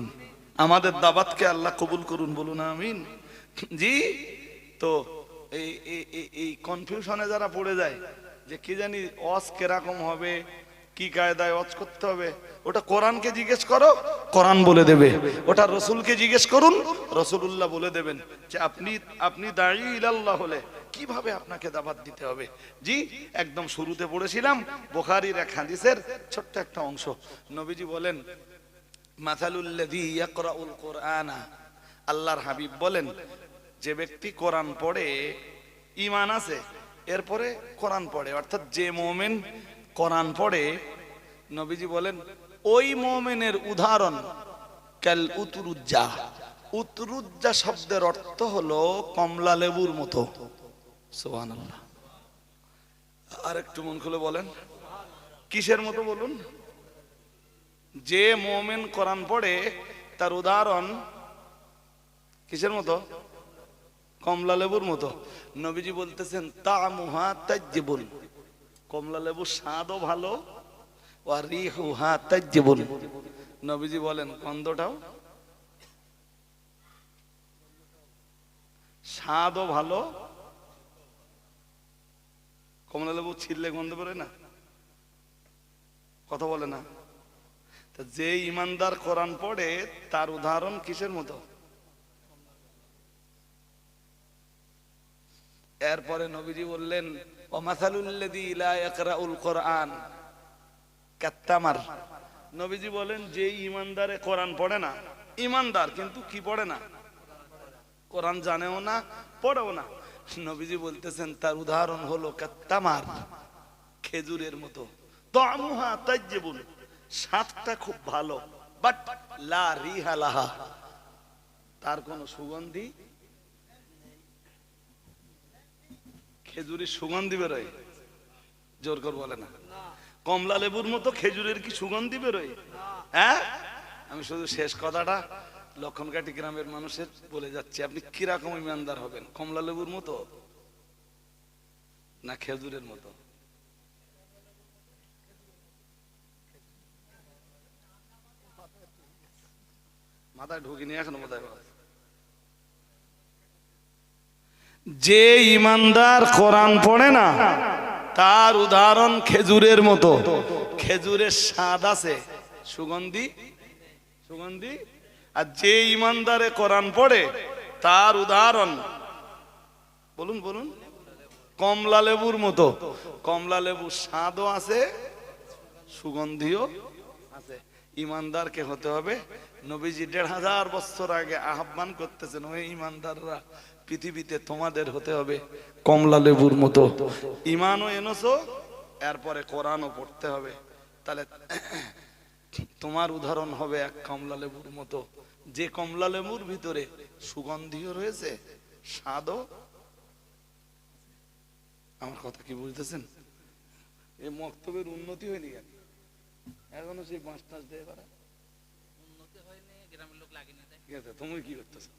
আমাদের দাওয়াতকে আল্লাহ কবুল করুন, বলুন আমিন। জি, তো এই কনফিউশনে যারা পড়ে যায় যে কি জানি ওয়াজ কিরকম হবে, কি কায়দায় ওয়াজ করতে হবে, ওটা কোরআনকে জিজ্ঞেস করো, কোরআন বলে দেবে। ওটা রাসূলকে জিজ্ঞেস করুন, রাসূলুল্লাহ বলে দেবেন যে আপনি দাঈ ইলাল্লাহ হলে কিভাবে আপনাকে দাওয়াত দিতে হবে। জি, একদম শুরুতে পড়েছিলাম বুখারীর এক হাদিসের ছোট্ট একটা অংশ। নবীজি বলেন, মাসালুল্লাযী ইয়াকরাউল কুরআনা, আল্লাহর হাবিব বলেন, যে ব্যক্তি কোরআন পড়ে, ঈমান আছে, এরপরে কোরআন পড়ে, অর্থাৎ যে মুমিন কোরআন পড়ে, নবীজি বলেন ওই মুমিনের উদাহরণ কাল উতরুজ্জা। উতরুজ্জা শব্দের অর্থ হলো কমলা লেবুর মতো। সুবহানাল্লাহ। আর একটু মন খুলে বলেন, কিসের মতো বলুন? যে মুমিন কোরআন পড়ে তার উদাহরণ কিসের মতো? কমলা লেবুর মতো। নবীজি বলতেছেন তা'মুহা তাজ্জিবুন, কমলা লেবুর স্বাদও ভালো, ওয়া রিহুহা তাজ্জিবুন। নবীজি বলেন গন্ধটাও স্বাদও ভালো, কমলা লেবু ছিললে গন্ধ বেরোয় না, কথা বলে না। তা যে ইমানদার কোরআন পড়ে তার উদাহরণ কিসের মতো? এরপরে নবীজি বললেন ওমাসালুল্লাযী লা ইয়াকরাউল কোরআন কাত্তামার। নবীজি বলেন যে ইমানদারে কোরআন পড়ে না, ইমানদার কিন্তু কি পড়ে না, কোরআন জানেও না পড়েও না, নবীজি বলতেছেন তার উদাহরণ হলো কাত্তামার, খেজুরের মতো। তা'মুহা তাজ্জিবুন, স্বাদটা খুব ভালো, বাট লা রিহা লাহা, তার কোনো সুগন্ধি। খেজুরের সুগন্ধি বেরোয়? জোর করে বলে না। কমলা লেবুর মতো খেজুরের কি সুগন্ধি বেরোয়? হ্যাঁ, আমি শুধু শেষ কথাটা লক্ষণকাটি গ্রামের মানুষের বলে যাচ্ছি, আপনি কিরকম ইমানদার হবেন, কমলা লেবুর মতো না খেজুরের মতো? মাথায় ঢুকিনি এখনো বোধহয়। যে ইমানদার কোরআন পড়ে না তার উদাহরণ খেজুরের মতো। খেজুরের স্বাদ আছে, সুগন্ধি, সুগন্ধি। আর যে ইমানদারে কোরআন পড়ে তার উদাহরণ, বলুন বলুন, কমলা লেবুর মতো। কমলা লেবুর স্বাদও আছে, সুগন্ধিও আছে। ইমানদারকে হতে হবে, নবীজি ১৫০০ বছর আগে আহ্বান করতেছেন, ওই ইমানদাররা পৃথিবীতে তোমাদের হতে হবে কমলা লেবুর মতো। ইমানও এনেছো, এরপরে কোরআনও পড়তে হবে, তাহলে তোমার উদাহরণ হবে এক কমলা লেবুর মতো। যে কমলা লেবুর ভিতরে সুগন্ধিও রয়েছে, স্বাদও। আমার কথা কি বুঝতেছেন? এই মক্তবের উন্নতি হয়নি কেন এখনো? সেই বাঁশ টাঁশ দিয়ে বেড়া উন্নতি হয়নি, গ্রামের লোক লাগিয়ে নেয়। তুমি কি করতেছো?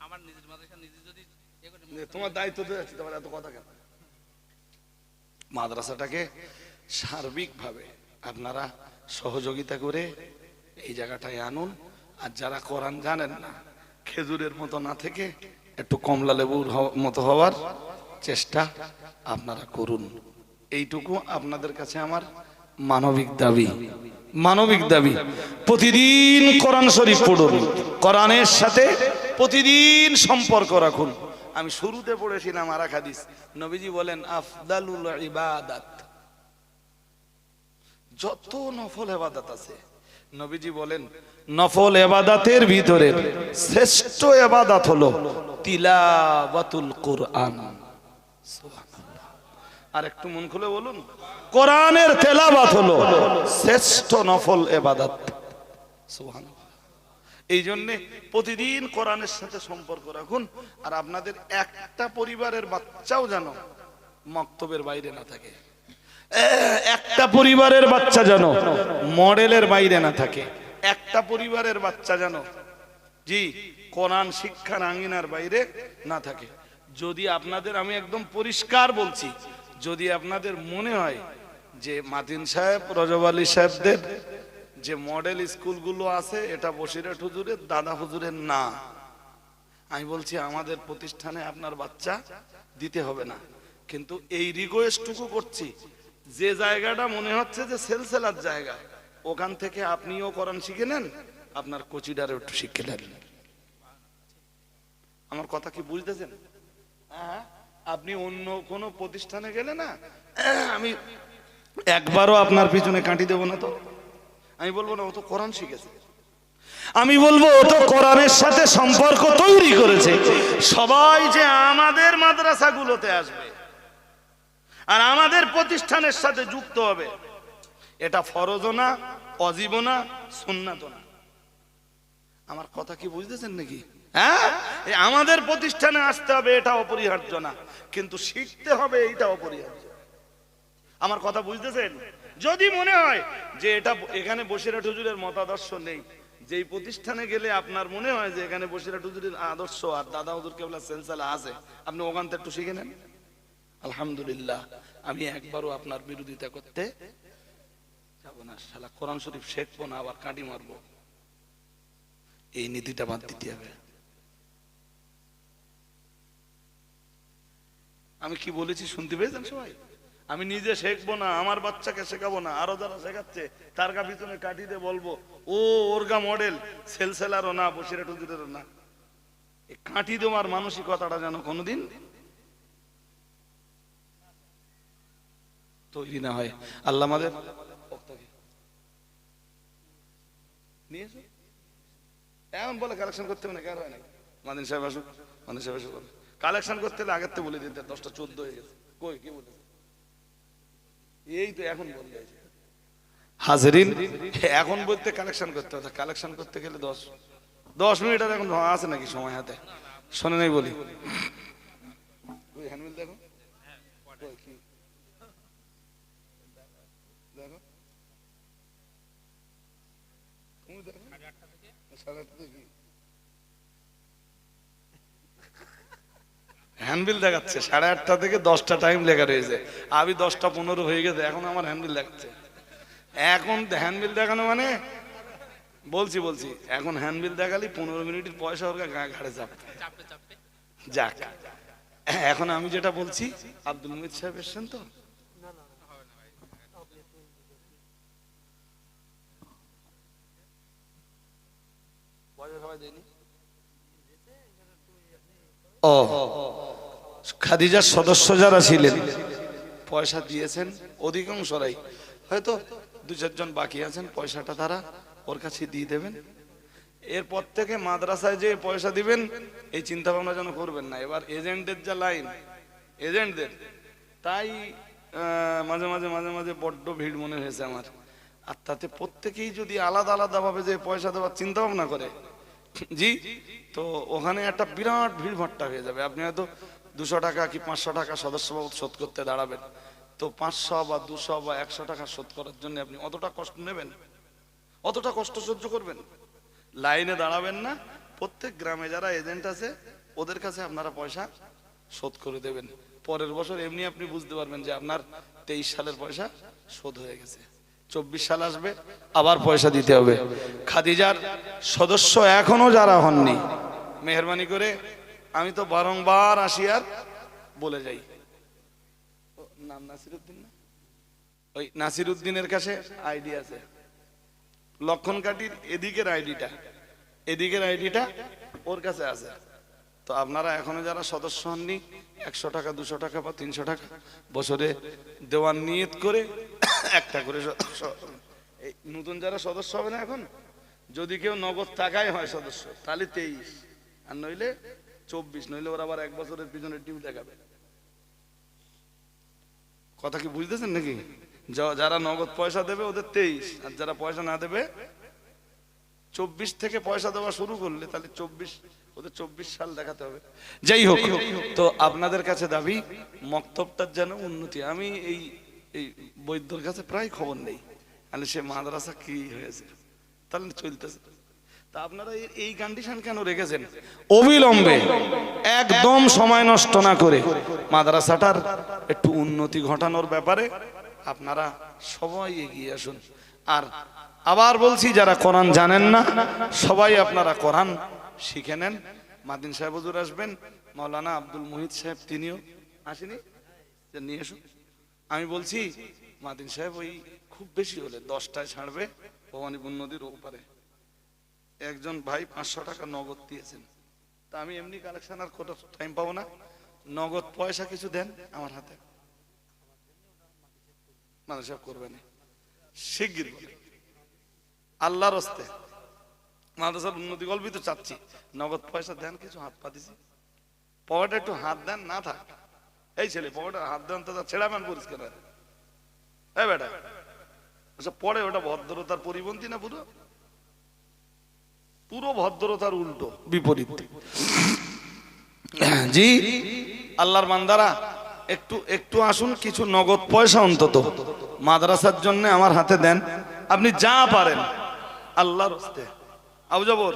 আমার নিজের মাদ্রাসা নিজে যদি তোমার দায়িত্ব তো আছে, তোমার এত কথা কেন? মাদ্রাসাটাকে সার্বিকভাবে আপনারা সহযোগিতা করে এই জায়গাটায় আনুন। আর যারা কোরআন জানেন না, খেজুরের মতো না থেকে একটু কমলা লেবুর মতো হওয়ার চেষ্টা আপনারা করুন। এইটুকু আপনাদের কাছে আমার মানবিক দাবি, মানবিক দাবি। প্রতিদিন কোরআন শরীফ পড়ুন, কোরআনের সাথে প্রতিদিন সম্পর্ক রাখুন। আমি শুরুতে পড়েছিলাম আর এক হাদিস, নবীজি বলেন আফদালুল ইবাদাত, যত নফল ইবাদত আছে, নবীজি বলেন নফল ইবাদতের ভিতরে শ্রেষ্ঠ ইবাদত হলো তিলাওয়াতুল কোরআন। সুবহানাল্লাহ। আর একটু মন খুলে বলুন, কোরআনের তেলাওয়াত হলো শ্রেষ্ঠ নফল ইবাদত। সুবহানাল্লাহ। এই জন্য প্রতিদিন কোরআনের সাথে সম্পর্ক রাখুন। আর আপনাদের একটা পরিবারের বাচ্চাও যেন মক্তবের বাইরে না থাকে, একটা পরিবারের বাচ্চা যেন মডেলের বাইরে না থাকে, একটা পরিবারের বাচ্চা যেন জি কোরআন শিক্ষার আঙ্গিনার বাইরে না থাকে। যদি আপনাদের, আমি একদম পরিষ্কার বলছি, যদি আপনাদের মনে হয় যে মাতিন সাহেব, রজব আলী সাহেবদের যে মডেল স্কুলগুলো আছে এটা বসিরহাট হুজুরের, দাদা হুজুরের না, আমি বলছি আমাদের প্রতিষ্ঠানে আপনার বাচ্চা দিতে হবে না। কিন্তু এই রিকোয়েস্টটুকু করছি, যে জায়গাটা মনে হচ্ছে যে সেলসেলার জায়গা, ওখান থেকে আপনিও কোরআন শিখে নেন, আপনার কোচিডারে একটু শিখে নেন। আমার কথা কি বুঝতেছেন? আপনি অন্য কোনো প্রতিষ্ঠানে গেলে না, আমি একবারও আপনার পিছনে কাটি দেবো না। তো আমি বলবো না ও তো কোরআন শিখেছে, আমি বলবো ও তো কোরআনের সাথে সম্পর্ক তৈরি করেছে। সবাই যে আমাদের মাদ্রাসাগুলোতে আসবে আর আমাদের প্রতিষ্ঠানের সাথে যুক্ত হবে, এটা ফরজও না, অজীবও না, সুন্নাতও না। আমার কথা কি বুঝতেছেন নাকি? হ্যাঁ, আমাদের প্রতিষ্ঠানে আসতে হবে এটা অপরিহার্য না, কিন্তু শিখতে হবে এইটা অপরিহার্য। আমার কথা বুঝতেছেন? যদি মনে হয় যে এটা এখানে বসিরহাট হুজুরের মতাদর্শ নেই, যেই প্রতিষ্ঠানে গেলে আপনার মনে হয় যে এখানে বসিরহাট হুজুরের আদর্শ আর দাদা হুজুর কেবলা সেলসালা আছে, আপনি ওখান থেকে একটু শিখে নেন। আলহামদুলিল্লাহ, আমি একবারও আপনার বিরোধিতা করতে যাব না। শালা কোরআন শরীফ শেখবো না, আবার কাঁটি মারবো, এই নীতিটা বাদ দিতে হবে। আমি কি বলেছি শুনতে পেয়েছেন সবাই? আমি নিজে শেখবো না, আমার বাচ্চাকে শেখাবো না, আরো যারা শেখাচ্ছে তার গা পিছনে কাটি দিয়ে বলবো ও ওরগা মডেল, সেলসেলারও না, বসিরা টুজিরেরও না। এই কাটি দেওয়ার মানসিকতাটা যেন কোনোদিন তৈরি না হয়। আল্লাহ আমাদের নিয়ে এসো। এমন বলে কালেকশন করতে হবে না, কেন হয় না? মাদিন সাহেব আসুক, মাদিন সাহেব আসুক। কালেকশন করতে হলে আগের থেকে বলে দিতে 10টা 14 হয়ে গেছে। কই কি বলেছে? এই তো এখন বললে হাজরিন, এখন বলতে কালেকশন করতে হবে, কালেকশন করতে গেলে 10 মিনিট আর এখন আছে নাকি সময় হাতে? শোনে নাই বলি, ওই হ্যান্ডবিল দেখো, কই কি দেখো, তুমি দেখো 8:30 থেকে কি হ্যান্ডবিল দেখাচ্ছে? 8:30 থেকে 10টা টাইম লেখা রয়েছে, আমি 10টা 15 হয়ে গেছে, এখন আমার হ্যান্ডবিল দেখাচ্ছে। এখন হ্যান্ডবিল দেখানো মানে বলছি এখন হ্যান্ডবিল দেখালি 15 মিনিটের পয়সা ওর ঘাড়ে চাপবে। যাক, এখন আমি যেটা বলছি, আব্দুল মুহিত সাহেব এসছেন তো? ও, খাদিজার সদস্য যারা ছিলেন পয়সা দিয়েছেন অধিকাংশরাই, হয়তো 2-4 জন বাকি আছেন, পয়সাটা তারা ওর কাছে দিয়ে দেবেন। এরপর থেকে মাদ্রাসায় যে পয়সা দিবেন এই চিন্তা ভাবনা যেন করবেন না। এবার এজেন্টদের যা লাইন, এজেন্টদের তাই মাঝে মাঝে বড্ড ভিড় মনে হয়েছে আমার। আর তাতে প্রত্যেকেই যদি আলাদা ভাবে যে পয়সা দেওয়ার চিন্তা ভাবনা করে, জি, তো ওখানে একটা বিরাট ভিড় ভাট্টা হয়ে যাবে। আপনি হয়তো 200 টাকা কি 500 টাকা সদস্য বাবদ শোধ করতে দাঁড়াবেন, তো 500 বা 200 বা 100 টাকা শোধ করার জন্য আপনি অতটা কষ্ট নেবেন, অতটা কষ্ট সহ্য করবেন? লাইনে দাঁড়াবেন না, প্রত্যেক গ্রামে যারা এজেন্ট আছে ওদের কাছে আপনারা পয়সা শোধ করে দেবেন। পরের বছর এমনি আপনি বুঝতে পারবেন যে আপনার 23 সালের পয়সা শোধ হয়ে গেছে। 24 সাল আসবে, আবার পয়সা দিতে হবে। খাদিজার সদস্য এখনো যারা হননি, মেহরবানি করে, আমি তো বারংবার আসি আর বলে যাই, নাম নাসিরউদ্দিন না, ওই নাসিরউদ্দিনের কাছে আইডি আছে, লক্ষণ কাটির এদিকের আইডিটা ওর কাছে আছে। তো আপনারা এখনো যারা সদস্য হননি, 100 টাকা 200 টাকা বা 300 টাকা বছরে দেওয়ার নিয়ত করে একটা করে এই নতুন যারা সদস্য হবে না, এখন যদি কেউ নগদ টাকায় হয় সদস্য তাহলে 23, আর নইলে 24, নইলে ওরা আবার 1 বছরের পিছনে ডিউ দেখাবে। কথা কি বুঝতেছেন নাকি? যারা নগদ পয়সা দেবে ওদের 23, আর যারা পয়সা না দেবে 24 থেকে পয়সা দেওয়া শুরু করলে তাহলে 24, ওদের 24 সাল দেখাতে হবে। যাই হোক, তো আপনাদের কাছে দাবি মক্তবটার যেন উন্নতি। আমি এই বৈদ্যর কাছে প্রায় খবর নেই, তাহলে সে মাদ্রাসা কি হয়েছে, তাহলে চলতেছে। তা আপনারা এই কন্ডিশন কেন রেখেছেন? অবিলম্বে একদম সময় নষ্ট না করে মাদ্রাসাটার একটু উন্নতি ঘটানোর ব্যাপারে আপনারা সবাই এগিয়ে আসুন। আর আবার বলছি, যারা কোরআন জানেন না সবাই আপনারা কোরআন শিখে নেন। মাদিন সাহেব হুজুর আসবেন, মাওলানা আব্দুল মুহিত সাহেব তিনিও আসেনি, নিয়ে এসো। আমি বলছি মাদিন সাহেব ওই খুব বেশি হলে 10টায় ছাড়বে ভবানীপুর নদীর ওপারে। একজন ভাই 500 টাকা নগদ দিয়েছেন, তা আমি এমনি কালেকশন আর কোটা টাইম পাবো না, নগদ পয়সা কিছু দেন আমার হাতে, মাদিন সাহেব করবেন শিগগির বলে আল্লাহর হস্তে। মাদ্রাসার উন্নতি গল্পই তো চাচ্ছি, নগদ পয়সা দেন কিছু, হাত পা দিছি, পকেটে একটু হাত দেন, না থাক এই ছেলে পকেটে হাত দেন তো ছেড়াবেন পরিষ্কার হয় এই বেটা। আচ্ছা পরে ওটা ভদ্রতার পরিপন্থী না? পুরো ভদ্রতার উল্টো বিপরীত। জি, আল্লাহর বান্দারা একটু আসুন, কিছু নগদ পয়সা অন্তত মাদ্রাসার জন্য আমার হাতে দেন। আপনি যা পারেন আল্লাহর হস্তে। আবু জবর,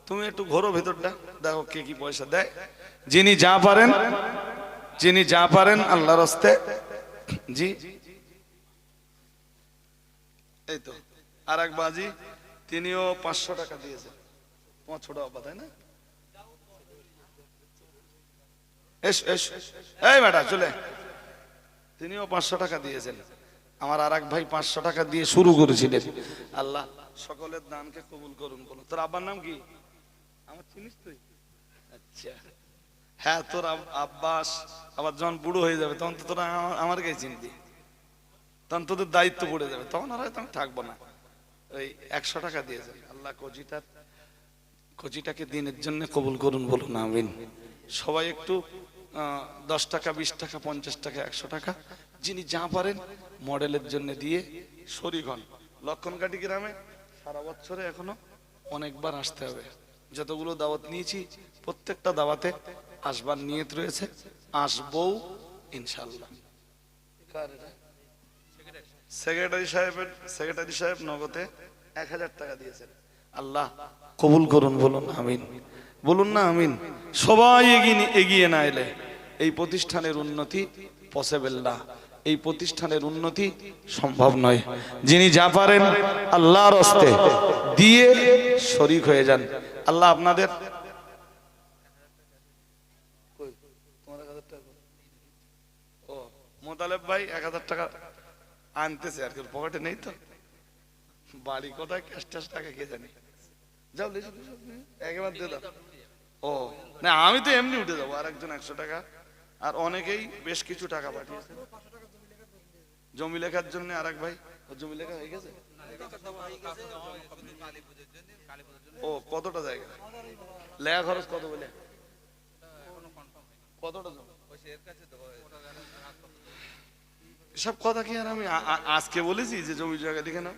তুমি একটু ঘোরো ভেতরটা, দেখো কে কি পয়সা দেয়। যিনি যা পারেন আল্লাহর হস্তে। জি, এই তো আর এক বাজি, তিনিও 500 টাকা দিয়েছেন। তোমার ছোট আব্বা তাই না? এস এস, এই বেটা চলে। তিনিও 500 টাকা দিয়েছেন। আমার আর এক ভাই 500 টাকা দিয়ে শুরু করেছিলেন। আল্লাহ সকলের দানকে কবুল করুন। বলো, তোর আব্বার নাম কি? আমার চিনিস তুই? আচ্ছা, হ্যাঁ, তোর আব্বাস আবার যখন বুড়ো হয়ে যাবে তখন তো তোরা আমার কাছে চিনবি, তখন তোদের দায়িত্ব পড়ে যাবে, তখন আর হয়তো আমি থাকবো না। ওই 100 টাকা দিয়েছেন। আল্লাহ কজিটাকে দিনের জন্য কবুল করুন, বলুন আমিন। সবাই একটু 10 টাকা, 20 টাকা, 50 টাকা, 100 টাকা যিনি যা পারেন মডেলের জন্য দিয়ে শরীক হন। লক্ষণকাঠি গ্রামে সারা বছরে এখনো অনেকবার আসতে হবে। যতগুলো দাওয়াত নিয়েছি প্রত্যেকটা দাওয়াতে আসবার নিয়ত রয়েছে, আসবো ইনশাল্লাহ। সেক্রেটারি সাহেব নগদে 1000 টাকা দিয়েছেন। আল্লাহ কবুল করুন, বলুন আমিন। বলুন না আমিন। সবাই এগিয়ে না এলে এই প্রতিষ্ঠানের উন্নতি পসিবল না, এই প্রতিষ্ঠানের উন্নতি সম্ভব নয়। যিনি যা পারেন আল্লাহর হস্তে দিয়ে শরীক হয়ে যান। আল্লাহ আপনাদের ও মোতালেব ভাই 1000 টাকা আনতেছে আর কি, পকেটে নেই তো। বাড়ি কোথায়, ক্যাশ ট্যাশ টাকা কে জানি। যাও একেবারে দিয়ে দাও। ও না, আমি তো এমনি উঠে যাবো। আর একজন 100 টাকা, আর অনেকেই বেশ কিছু টাকা পাঠিয়েছে জমি লেখার জন্য। আর এক ভাই, জমি লেখা হয়ে গেছে। ও কতটা জায়গা লেখা খরচ কত বলে, কতটা জমি? সব কথা কি আর আমি আজকে বলেছি যে জমি জায়গা লিখে নাও?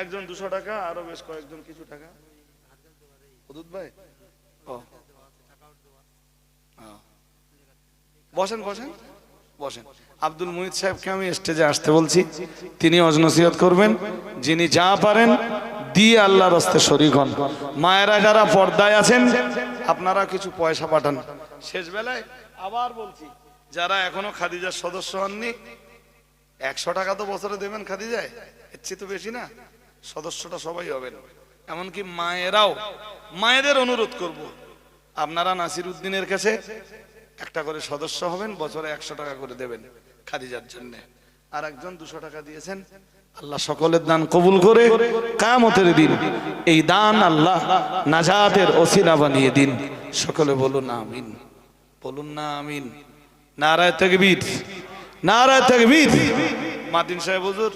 একজন 200 টাকা, আরো বেশ কয়েকজন কিছু টাকা। হুদুদ ভাই, ও বসেন বসেন বসেন। আব্দুল মুহিত সাহেবকে আমি স্টেজে আসতে বলছি, তিনি অজনসিয়ত করবেন। যিনি যা পারেন দিয়ে আল্লাহর রাস্তে শরীক হন। মায়েরা যারা পর্দায় আছেন আপনারা কিছু পয়সা পাঠান। শেষ বেলায় আবার বলছি, যারা এখনো খাদিজার সদস্য হননি 100 টাকা তো বছরে দেবেন খাদিজায়, এর চেয়ে তো বেশি না। সদস্যটা সবাই হবেন, এমনকি মায়েরাও। মায়েদের অনুরোধ করব, আপনারা নাসির উদ্দিনের কাছে একটা করে সদস্য হবেন, বছরে 100 টাকা করে দেবেন খাদিজার জন্য। আর একজন 200 টাকা দিয়েছেন। আল্লাহ সকলের দান কবুল করে কিয়ামতের দিন এই দান আল্লাহ নাজাতের ওসিলা বানিয়ে দিন। সকলে বলুন আমিন। বলুন না আমিন। নারায়ে তাকবীর, নারায়ে তাকবীর। মাতিন সাহেব হুজুর,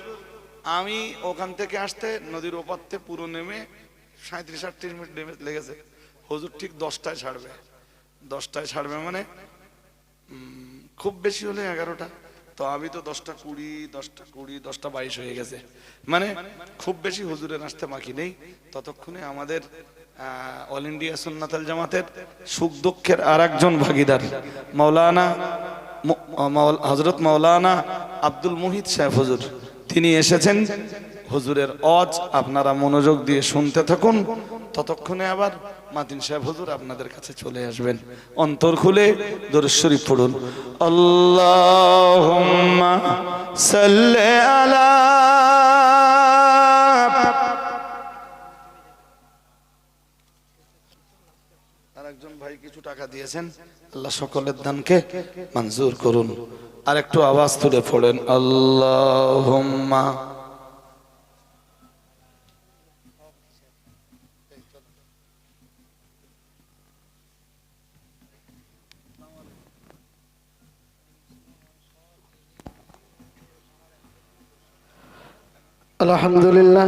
আমি ওখান থেকে আসতে নদীর ওপারতে পুরো নেমে 37-38 মিনিট লেগেছে। হুজুর ঠিক 10টায় ছাড়বে। 10টায় ছাড়বে মানে খুব বেশি হলে 11টা। তো আমি তো 10টা 20, 10টা 22 হয়ে গেছে। মানে খুব বেশি হুজুরের আসতে বাকি নেই। ততক্ষণে আমাদের অল ইন্ডিয়া সুন্নাতুল জামাতের সুখ দুঃখের আর একজন ভাগিদার মাওলানা হযরত মাওলানা আব্দুল মুহিত সাহেব হুজুর, তিনি এসেছেন। হুজুরের ওয়াজ আপনারা মনোযোগ দিয়ে শুনতে থাকুন। ততক্ষণে আবার মাতিন সাহেব হুজুর আপনাদের কাছে চলে আসবেন। অন্তর খুলে দরুদ শরীফ পড়ুন। আল্লাহুম্মা সাল্লি আলা। আর একজন ভাই কিছু টাকা দিয়েছেন, আল্লাহ সকলের দানকে মঞ্জুর করুন। আর একটু আওয়াজ তুলে পড়েন আল্লাহুম্মা। আলহামদুলিল্লাহ।